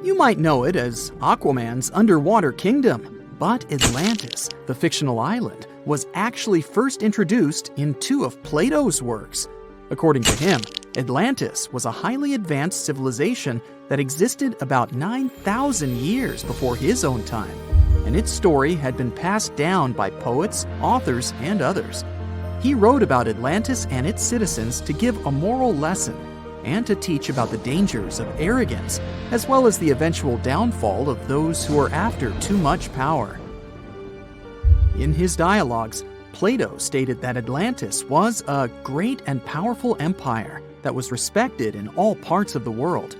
B: You might know it as Aquaman's underwater kingdom, but Atlantis, the fictional island, was actually first introduced in 2 of Plato's works. According to him, Atlantis was a highly advanced civilization that existed about 9,000 years before his own time, and its story had been passed down by poets, authors, and others. He wrote about Atlantis and its citizens to give a moral lesson and to teach about the dangers of arrogance, as well as the eventual downfall of those who are after too much power. In his dialogues, Plato stated that Atlantis was a great and powerful empire that was respected in all parts of the world.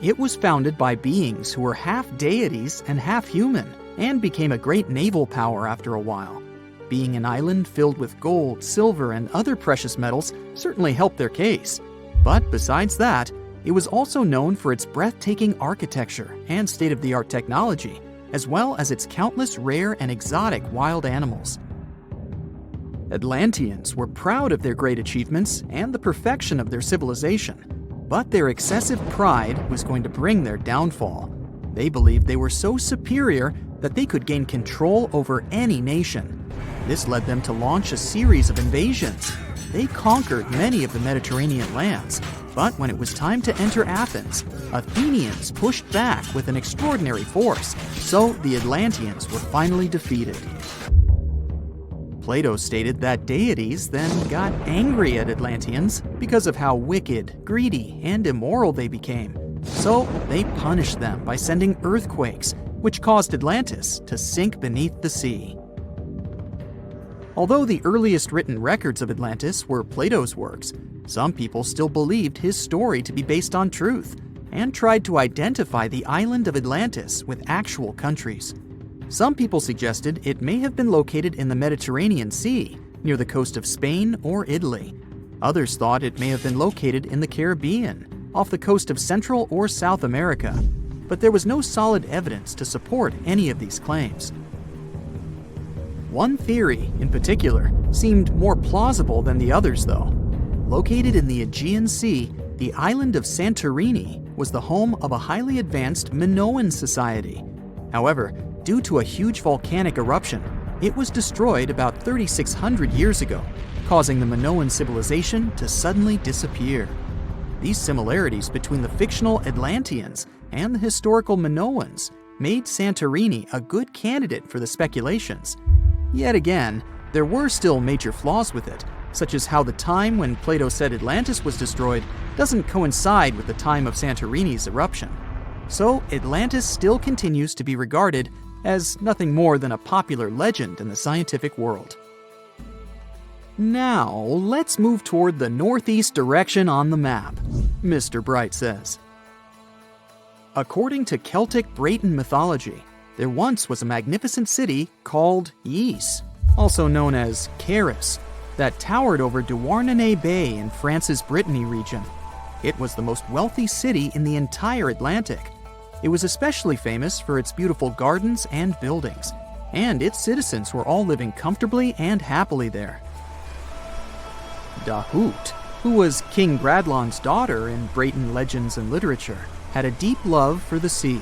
B: It was founded by beings who were half deities and half human, and became a great naval power after a while. Being an island filled with gold, silver, and other precious metals certainly helped their case. But besides that, it was also known for its breathtaking architecture and state-of-the-art technology, as well as its countless rare and exotic wild animals. Atlanteans were proud of their great achievements and the perfection of their civilization, but their excessive pride was going to bring their downfall. They believed they were so superior that they could gain control over any nation. This led them to launch a series of invasions. They conquered many of the Mediterranean lands, but when it was time to enter Athens, Athenians pushed back with an extraordinary force, so the Atlanteans were finally defeated. Plato stated that deities then got angry at Atlanteans because of how wicked, greedy, and immoral they became. So they punished them by sending earthquakes, which caused Atlantis to sink beneath the sea. Although the earliest written records of Atlantis were Plato's works, some people still believed his story to be based on truth and tried to identify the island of Atlantis with actual countries. Some people suggested it may have been located in the Mediterranean Sea, near the coast of Spain or Italy. Others thought it may have been located in the Caribbean, off the coast of Central or South America, but there was no solid evidence to support any of these claims. One theory, in particular, seemed more plausible than the others, though. Located in the Aegean Sea, the island of Santorini was the home of a highly advanced Minoan society. However, due to a huge volcanic eruption, it was destroyed about 3,600 years ago, causing the Minoan civilization to suddenly disappear. These similarities between the fictional Atlanteans and the historical Minoans made Santorini a good candidate for the speculations. Yet again, there were still major flaws with it, such as how the time when Plato said Atlantis was destroyed doesn't coincide with the time of Santorini's eruption. So Atlantis still continues to be regarded as nothing more than a popular legend in the scientific world. Now, let's move toward the northeast direction on the map, Mr. Bright says. According to Celtic Breton mythology, there once was a magnificent city called Ys, also known as Caris, that towered over Douarnenez Bay in France's Brittany region. It was the most wealthy city in the entire Atlantic. It was especially famous for its beautiful gardens and buildings, and its citizens were all living comfortably and happily there. Dahut, who was King Gradlon's daughter in Breton legends and literature, had a deep love for the sea.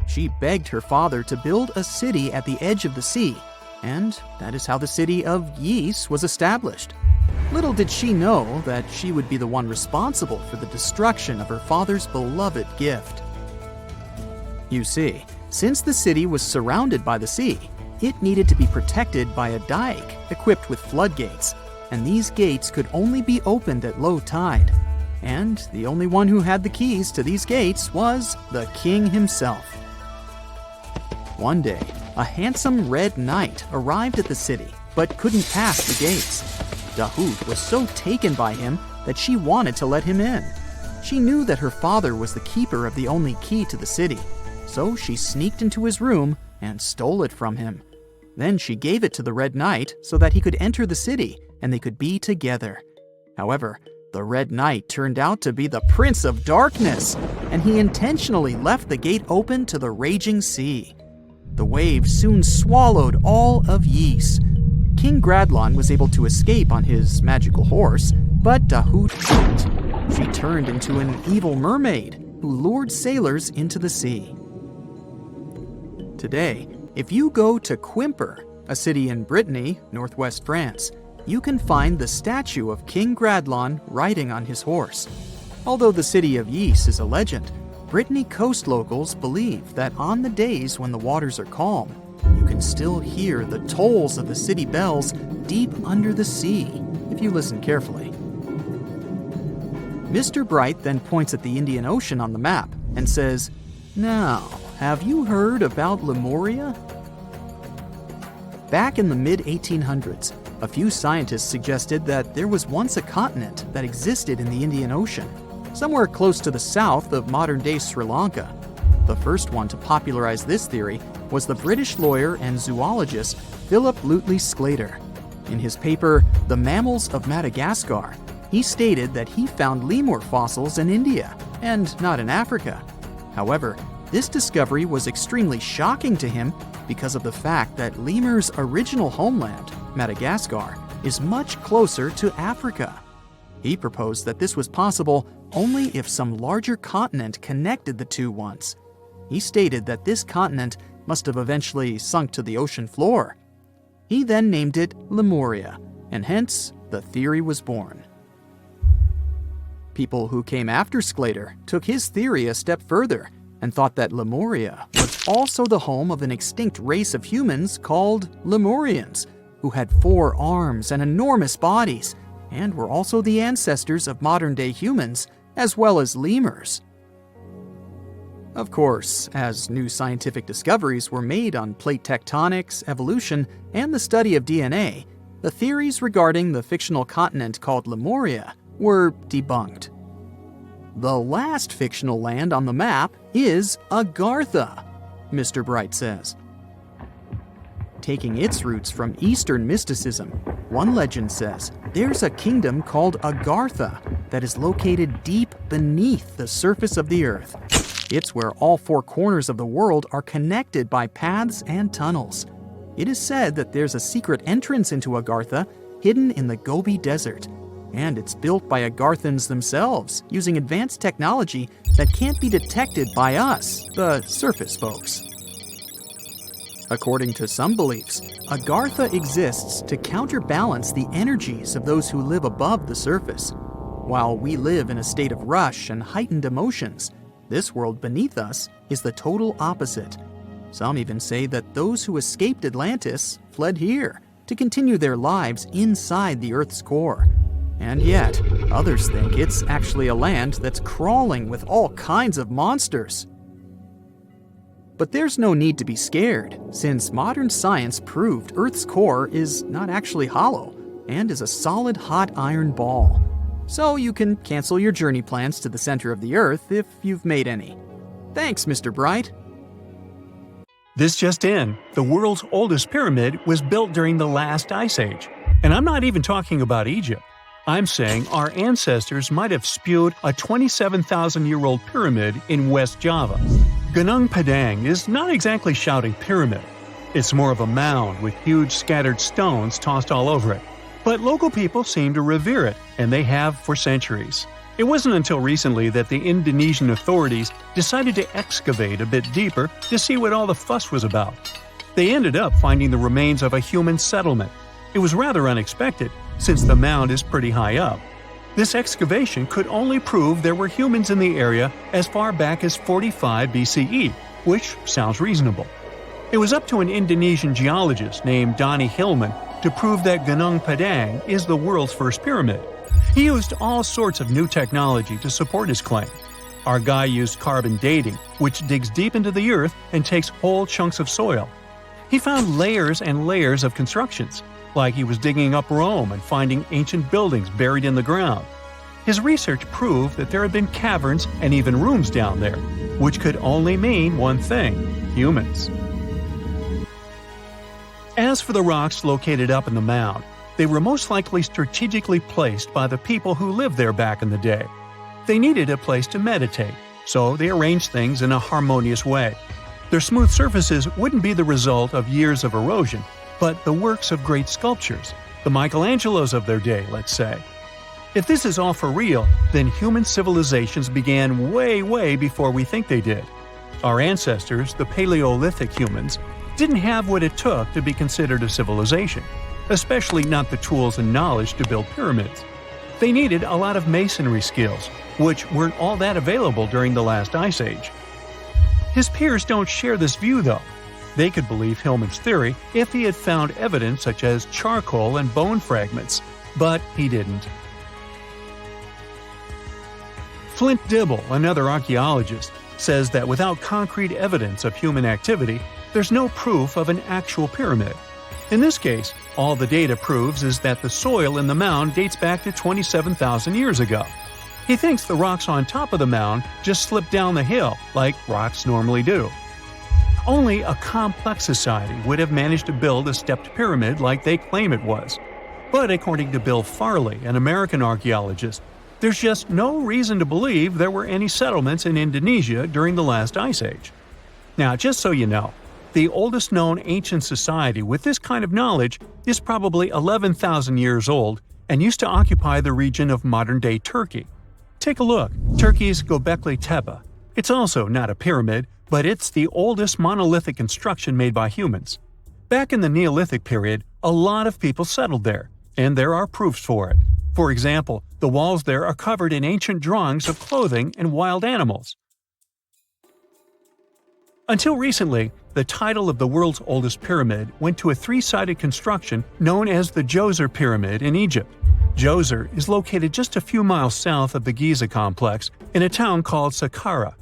B: She begged her father to build a city at the edge of the sea, and that is how the city of Ys was established. Little did she know that she would be the one responsible for the destruction of her father's beloved gift. You see, since the city was surrounded by the sea, it needed to be protected by a dike equipped with floodgates, and these gates could only be opened at low tide. And the only one who had the keys to these gates was the king himself. One day, a handsome red knight arrived at the city, but couldn't pass the gates. Dahut was so taken by him that she wanted to let him in. She knew that her father was the keeper of the only key to the city, so she sneaked into his room and stole it from him. Then she gave it to the Red Knight so that he could enter the city and they could be together. However, the Red Knight turned out to be the Prince of Darkness, and he intentionally left the gate open to the raging sea. The waves soon swallowed all of Ys. King Gradlon was able to escape on his magical horse, but Dahut couldn't. She turned into an evil mermaid who lured sailors into the sea. Today, if you go to Quimper, a city in Brittany, northwest France, you can find the statue of King Gradlon riding on his horse. Although the city of Ys is a legend, Brittany coast locals believe that on the days when the waters are calm, you can still hear the tolls of the city bells deep under the sea, if you listen carefully. Mr. Bright then points at the Indian Ocean on the map and says, "Now, have you heard about Lemuria?" Back in the mid-1800s, a few scientists suggested that there was once a continent that existed in the Indian Ocean, somewhere close to the south of modern-day Sri Lanka. The first one to popularize this theory was the British lawyer and zoologist Philip Lutley Sclater. In his paper, The Mammals of Madagascar, he stated that he found lemur fossils in India, and not in Africa. However, this discovery was extremely shocking to him because of the fact that lemurs' original homeland, Madagascar, is much closer to Africa. He proposed that this was possible only if some larger continent connected the two once. He stated that this continent must have eventually sunk to the ocean floor. He then named it Lemuria, and hence the theory was born. People who came after Sclater took his theory a step further and thought that Lemuria was also the home of an extinct race of humans called Lemurians, who had 4 arms and enormous bodies, and were also the ancestors of modern-day humans, as well as lemurs. Of course, as new scientific discoveries were made on plate tectonics, evolution, and the study of DNA, the theories regarding the fictional continent called Lemuria were debunked. The last fictional land on the map is Agartha, Mr. Bright says. Taking its roots from Eastern mysticism, one legend says there's a kingdom called Agartha that is located deep beneath the surface of the earth. It's where all 4 corners of the world are connected by paths and tunnels. It is said that there's a secret entrance into Agartha hidden in the Gobi Desert, and it's built by Agarthans themselves using advanced technology that can't be detected by us, the surface folks. According to some beliefs, Agartha exists to counterbalance the energies of those who live above the surface. While we live in a state of rush and heightened emotions, This world beneath us is the total opposite. Some even say that those who escaped Atlantis fled here to continue their lives inside the Earth's core. And yet, others think it's actually a land that's crawling with all kinds of monsters. But there's no need to be scared, since modern science proved Earth's core is not actually hollow and is a solid hot iron ball. So you can cancel your journey plans to the center of the Earth if you've made any. Thanks, Mr. Bright.
A: This just in, the world's oldest pyramid was built during the last ice age. And I'm not even talking about Egypt. I'm saying our ancestors might have spewed a 27,000-year-old pyramid in West Java. Gunung Padang is not exactly shouting pyramid. It's more of a mound with huge scattered stones tossed all over it. But local people seem to revere it, and they have for centuries. It wasn't until recently that the Indonesian authorities decided to excavate a bit deeper to see what all the fuss was about. They ended up finding the remains of a human settlement. It was rather unexpected, since the mound is pretty high up. This excavation could only prove there were humans in the area as far back as 45 BCE, which sounds reasonable. It was up to an Indonesian geologist named Donny Hillman to prove that Gunung Padang is the world's first pyramid. He used all sorts of new technology to support his claim. Our guy used carbon dating, which digs deep into the earth and takes whole chunks of soil. He found layers and layers of constructions, like he was digging up Rome and finding ancient buildings buried in the ground. His research proved that there had been caverns and even rooms down there, which could only mean one thing: humans. As for the rocks located up in the mound, they were most likely strategically placed by the people who lived there back in the day. They needed a place to meditate, so they arranged things in a harmonious way. Their smooth surfaces wouldn't be the result of years of erosion, but the works of great sculptures, the Michelangelos of their day, let's say. If this is all for real, then human civilizations began way before we think they did. Our ancestors, the Paleolithic humans, didn't have what it took to be considered a civilization, especially not the tools and knowledge to build pyramids. They needed a lot of masonry skills, which weren't all that available during the last ice age. His peers don't share this view, though. They could believe Hillman's theory if he had found evidence such as charcoal and bone fragments, but he didn't. Flint Dibble, another archaeologist, says that without concrete evidence of human activity, there's no proof of an actual pyramid. In this case, all the data proves is that the soil in the mound dates back to 27,000 years ago. He thinks the rocks on top of the mound just slipped down the hill, like rocks normally do. Only a complex society would have managed to build a stepped pyramid like they claim it was. But according to Bill Farley, an American archaeologist, there's just no reason to believe there were any settlements in Indonesia during the last ice age. Now, just so you know, the oldest known ancient society with this kind of knowledge is probably 11,000 years old and used to occupy the region of modern-day Turkey. Take a look, Turkey's Göbekli Tepe. It's also not a pyramid, but it's the oldest monolithic construction made by humans. Back in the Neolithic period, a lot of people settled there, and there are proofs for it. For example, the walls there are covered in ancient drawings of clothing and wild animals. Until recently, the title of the world's oldest pyramid went to a three-sided construction known as the Djoser Pyramid in Egypt. Djoser is located just a few miles south of the Giza complex in a town called Saqqara.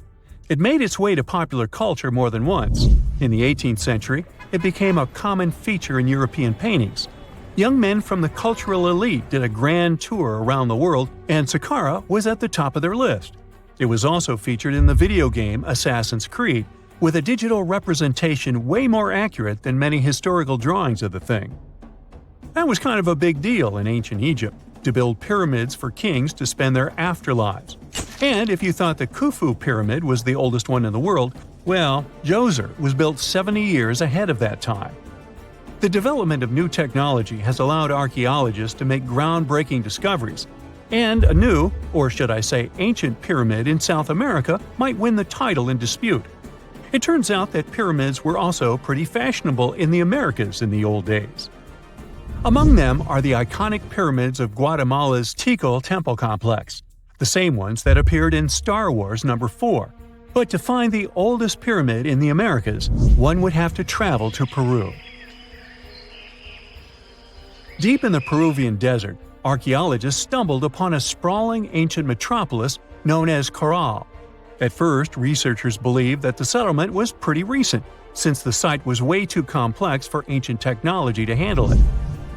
A: It made its way to popular culture more than once. In the 18th century, it became a common feature in European paintings. Young men from the cultural elite did a grand tour around the world, and Saqqara was at the top of their list. It was also featured in the video game Assassin's Creed, with a digital representation way more accurate than many historical drawings of the thing. That was kind of a big deal in ancient Egypt, to build pyramids for kings to spend their afterlives. And if you thought the Khufu pyramid was the oldest one in the world, well, Djoser was built 70 years ahead of that time. The development of new technology has allowed archaeologists to make groundbreaking discoveries, and a new, or should I say ancient pyramid in South America might win the title in dispute. It turns out that pyramids were also pretty fashionable in the Americas in the old days. Among them are the iconic pyramids of Guatemala's Tikal temple complex, the same ones that appeared in Star Wars No. 4. But to find the oldest pyramid in the Americas, one would have to travel to Peru. Deep in the Peruvian desert, archaeologists stumbled upon a sprawling ancient metropolis known as Caral. At first, researchers believed that the settlement was pretty recent, since the site was way too complex for ancient technology to handle it.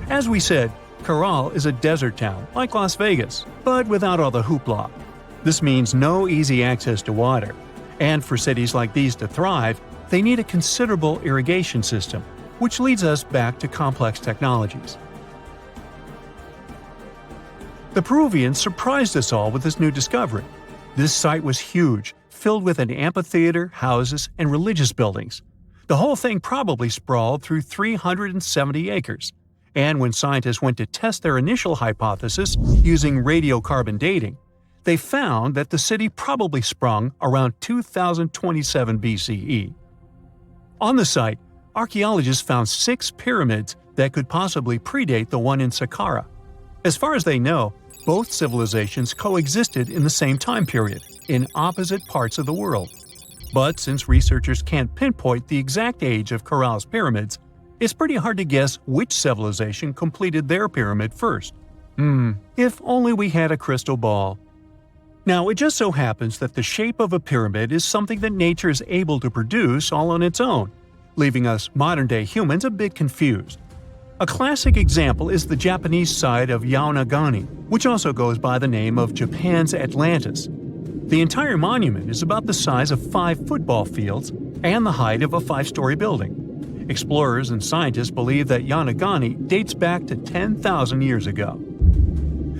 A: As we said, Caral is a desert town, like Las Vegas, but without all the hoopla. This means no easy access to water. And for cities like these to thrive, they need a considerable irrigation system, which leads us back to complex technologies. The Peruvians surprised us all with this new discovery. This site was huge, filled with an amphitheater, houses, and religious buildings. The whole thing probably sprawled through 370 acres. And when scientists went to test their initial hypothesis using radiocarbon dating, they found that the city probably sprung around 2027 BCE. On the site, archaeologists found 6 pyramids that could possibly predate the one in Saqqara. As far as they know, both civilizations coexisted in the same time period, in opposite parts of the world. But since researchers can't pinpoint the exact age of Caral's pyramids, it's pretty hard to guess which civilization completed their pyramid first. If only we had a crystal ball. Now, it just so happens that the shape of a pyramid is something that nature is able to produce all on its own, leaving us modern-day humans a bit confused. A classic example is the Japanese side of Yaonagani, which also goes by the name of Japan's Atlantis. The entire monument is about the size of 5 football fields and the height of a 5-story building. Explorers and scientists believe that Yaonagani dates back to 10,000 years ago.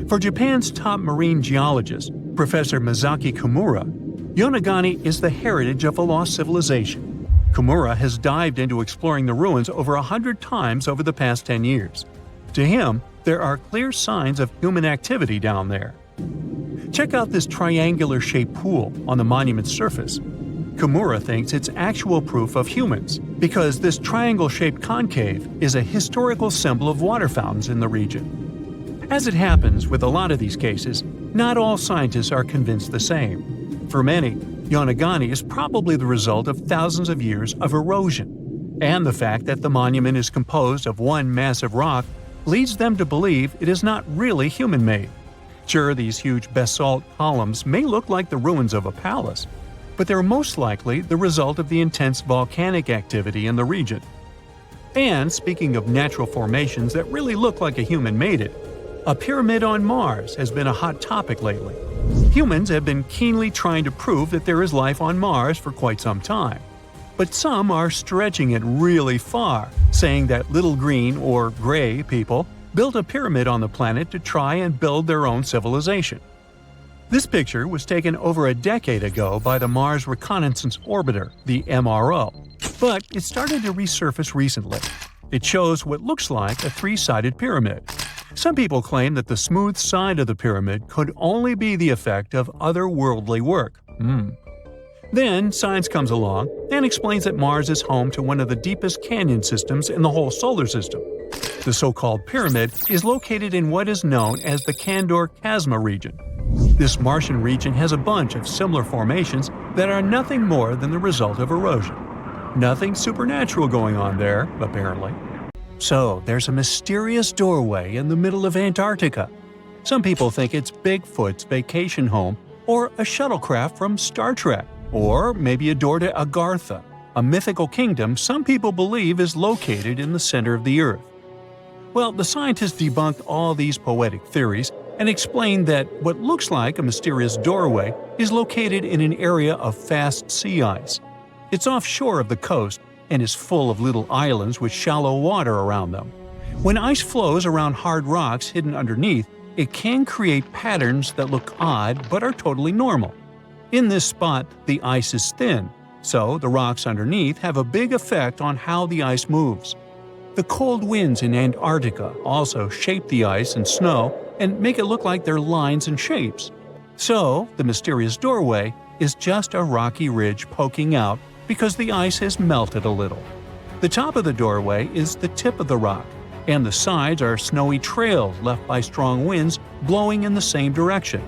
A: For Japan's top marine geologist, Professor Masaki Kimura, Yaonagani is the heritage of a lost civilization. Kimura has dived into exploring the ruins over 100 times over the past 10 years. To him, there are clear signs of human activity down there. Check out this triangular-shaped pool on the monument's surface. Kimura thinks it's actual proof of humans, because this triangle-shaped concave is a historical symbol of water fountains in the region. As it happens with a lot of these cases, not all scientists are convinced the same. For many, Yaonagani is probably the result of thousands of years of erosion, and the fact that the monument is composed of one massive rock leads them to believe it is not really human-made. Sure, these huge basalt columns may look like the ruins of a palace, but they're most likely the result of the intense volcanic activity in the region. And speaking of natural formations that really look like a human made it, a pyramid on Mars has been a hot topic lately. Humans have been keenly trying to prove that there is life on Mars for quite some time. But some are stretching it really far, saying that little green or gray people built a pyramid on the planet to try and build their own civilization. This picture was taken over a decade ago by the Mars Reconnaissance Orbiter, the MRO, but it started to resurface recently. It shows what looks like a 3-sided pyramid. Some people claim that the smooth side of the pyramid could only be the effect of otherworldly work. Then science comes along and explains that Mars is home to one of the deepest canyon systems in the whole solar system. The so-called pyramid is located in what is known as the Kandor-Chasma region. This Martian region has a bunch of similar formations that are nothing more than the result of erosion. Nothing supernatural going on there, apparently. So, there's a mysterious doorway in the middle of Antarctica. Some people think it's Bigfoot's vacation home, or a shuttlecraft from Star Trek, or maybe a door to Agartha, a mythical kingdom some people believe is located in the center of the Earth. Well, the scientists debunked all these poetic theories and explained that what looks like a mysterious doorway is located in an area of fast sea ice. It's offshore of the coast and is full of little islands with shallow water around them. When ice flows around hard rocks hidden underneath, it can create patterns that look odd but are totally normal. In this spot, the ice is thin, so the rocks underneath have a big effect on how the ice moves. The cold winds in Antarctica also shape the ice and snow and make it look like they're lines and shapes. So, the mysterious doorway is just a rocky ridge poking out because the ice has melted a little. The top of the doorway is the tip of the rock, and the sides are snowy trails left by strong winds blowing in the same direction.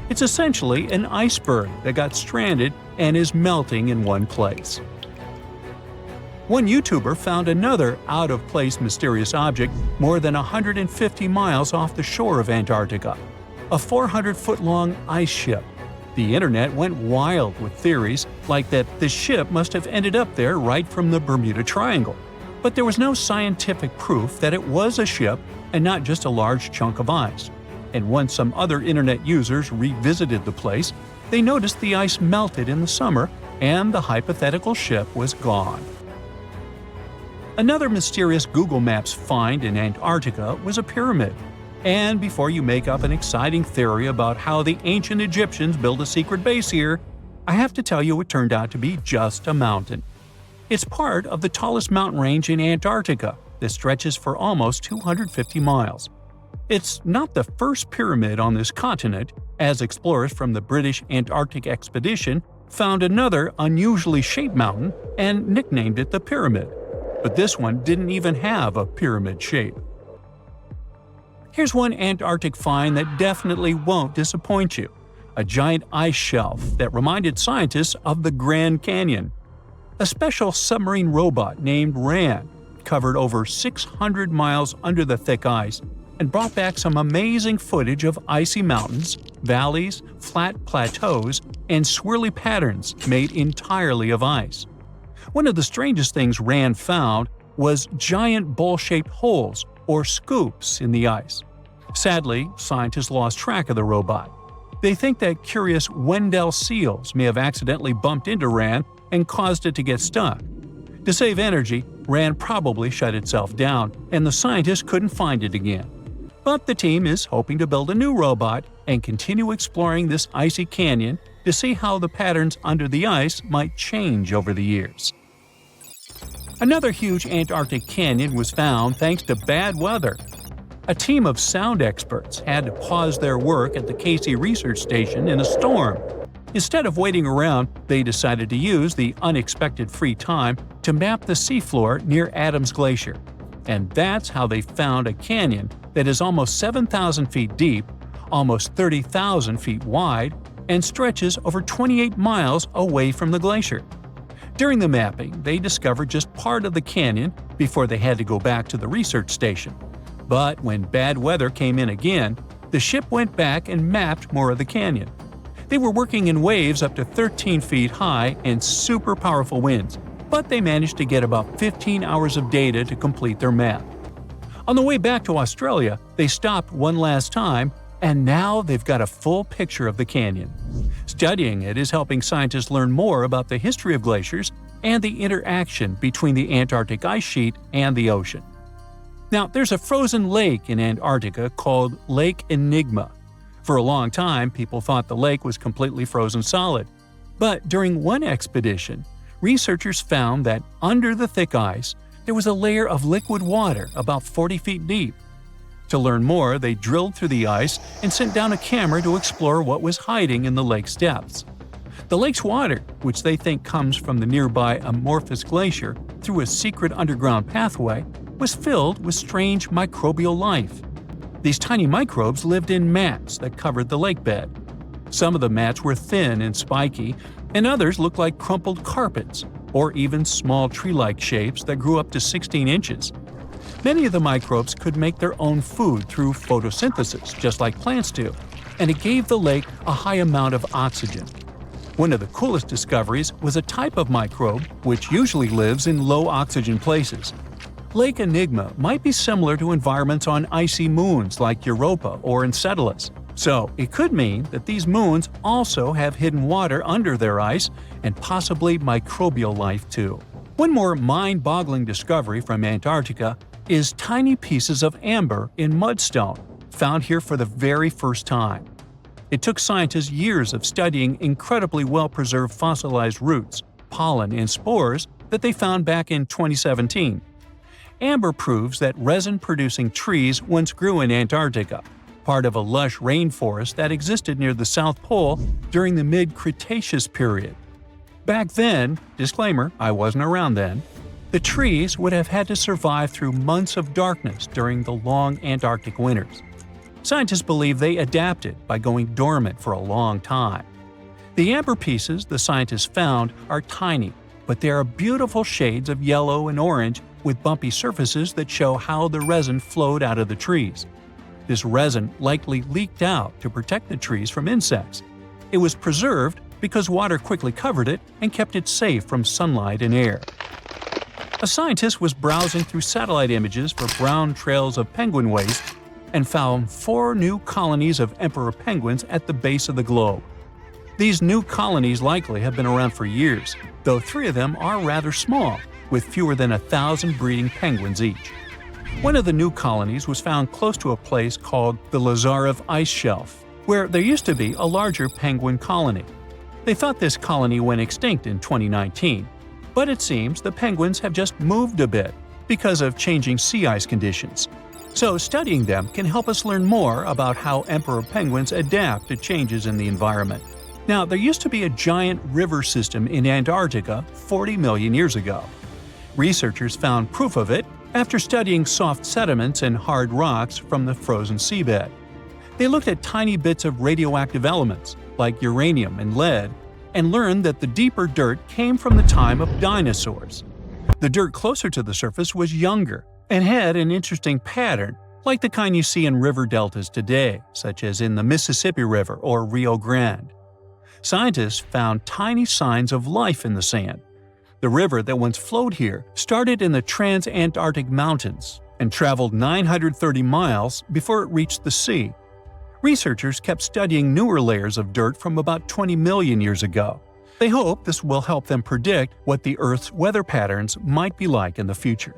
A: It's essentially an iceberg that got stranded and is melting in one place. One YouTuber found another out-of-place mysterious object more than 150 miles off the shore of Antarctica, a 400-foot-long ice ship. The internet went wild with theories like that the ship must have ended up there right from the Bermuda Triangle. But there was no scientific proof that it was a ship and not just a large chunk of ice. And once some other internet users revisited the place, they noticed the ice melted in the summer and the hypothetical ship was gone. Another mysterious Google Maps find in Antarctica was a pyramid. And before you make up an exciting theory about how the ancient Egyptians built a secret base here, I have to tell you it turned out to be just a mountain. It's part of the tallest mountain range in Antarctica that stretches for almost 250 miles. It's not the first pyramid on this continent, as explorers from the British Antarctic expedition found another unusually shaped mountain and nicknamed it the Pyramid. But this one didn't even have a pyramid shape. Here's one Antarctic find that definitely won't disappoint you: a giant ice shelf that reminded scientists of the Grand Canyon. A special submarine robot named RAN covered over 600 miles under the thick ice and brought back some amazing footage of icy mountains, valleys, flat plateaus, and swirly patterns made entirely of ice. One of the strangest things RAN found was giant bowl-shaped holes, or scoops, in the ice. Sadly, scientists lost track of the robot. They think that curious Wendell seals may have accidentally bumped into RAN and caused it to get stuck. To save energy, RAN probably shut itself down, and the scientists couldn't find it again. But the team is hoping to build a new robot and continue exploring this icy canyon to see how the patterns under the ice might change over the years. Another huge Antarctic canyon was found thanks to bad weather. A team of sound experts had to pause their work at the Casey Research Station in a storm. Instead of waiting around, they decided to use the unexpected free time to map the seafloor near Adams Glacier. And that's how they found a canyon that is almost 7,000 feet deep, almost 30,000 feet wide, and stretches over 28 miles away from the glacier. During the mapping, they discovered just part of the canyon before they had to go back to the research station. But when bad weather came in again, the ship went back and mapped more of the canyon. They were working in waves up to 13 feet high and super powerful winds, but they managed to get about 15 hours of data to complete their map. On the way back to Australia, they stopped one last time, and now they've got a full picture of the canyon. Studying it is helping scientists learn more about the history of glaciers and the interaction between the Antarctic ice sheet and the ocean. Now, there's a frozen lake in Antarctica called Lake Enigma. For a long time, people thought the lake was completely frozen solid. But during one expedition, researchers found that under the thick ice, there was a layer of liquid water about 40 feet deep. To learn more, they drilled through the ice and sent down a camera to explore what was hiding in the lake's depths. The lake's water, which they think comes from the nearby amorphous glacier through a secret underground pathway, was filled with strange microbial life. These tiny microbes lived in mats that covered the lake bed. Some of the mats were thin and spiky, and others looked like crumpled carpets, or even small tree-like shapes that grew up to 16 inches. Many of the microbes could make their own food through photosynthesis, just like plants do, and it gave the lake a high amount of oxygen. One of the coolest discoveries was a type of microbe which usually lives in low-oxygen places. Lake Enigma might be similar to environments on icy moons like Europa or Enceladus, so it could mean that these moons also have hidden water under their ice and possibly microbial life too. One more mind-boggling discovery from Antarctica is tiny pieces of amber in mudstone, found here for the very first time. It took scientists years of studying incredibly well-preserved fossilized roots, pollen, and spores that they found back in 2017. Amber proves that resin-producing trees once grew in Antarctica, part of a lush rainforest that existed near the South Pole during the mid-Cretaceous period. Back then, disclaimer, I wasn't around then, The trees would have had to survive through months of darkness during the long Antarctic winters. Scientists believe they adapted by going dormant for a long time. The amber pieces the scientists found are tiny, but they are beautiful shades of yellow and orange with bumpy surfaces that show how the resin flowed out of the trees. This resin likely leaked out to protect the trees from insects. It was preserved because water quickly covered it and kept it safe from sunlight and air. A scientist was browsing through satellite images for brown trails of penguin waste and found 4 new colonies of emperor penguins at the base of the globe. These new colonies likely have been around for years, though 3 of them are rather small, with fewer than 1,000 breeding penguins each. One of the new colonies was found close to a place called the Lazarev Ice Shelf, where there used to be a larger penguin colony. They thought this colony went extinct in 2019, but it seems the penguins have just moved a bit because of changing sea ice conditions. So studying them can help us learn more about how emperor penguins adapt to changes in the environment. Now, there used to be a giant river system in Antarctica 40 million years ago. Researchers found proof of it after studying soft sediments and hard rocks from the frozen seabed. They looked at tiny bits of radioactive elements, like uranium and lead, and learned that the deeper dirt came from the time of dinosaurs. The dirt closer to the surface was younger and had an interesting pattern, like the kind you see in river deltas today, such as in the Mississippi River or Rio Grande. Scientists found tiny signs of life in the sand. The river that once flowed here started in the Trans-Antarctic Mountains and traveled 930 miles before it reached the sea. Researchers kept studying newer layers of dirt from about 20 million years ago. They hope this will help them predict what the Earth's weather patterns might be like in the future.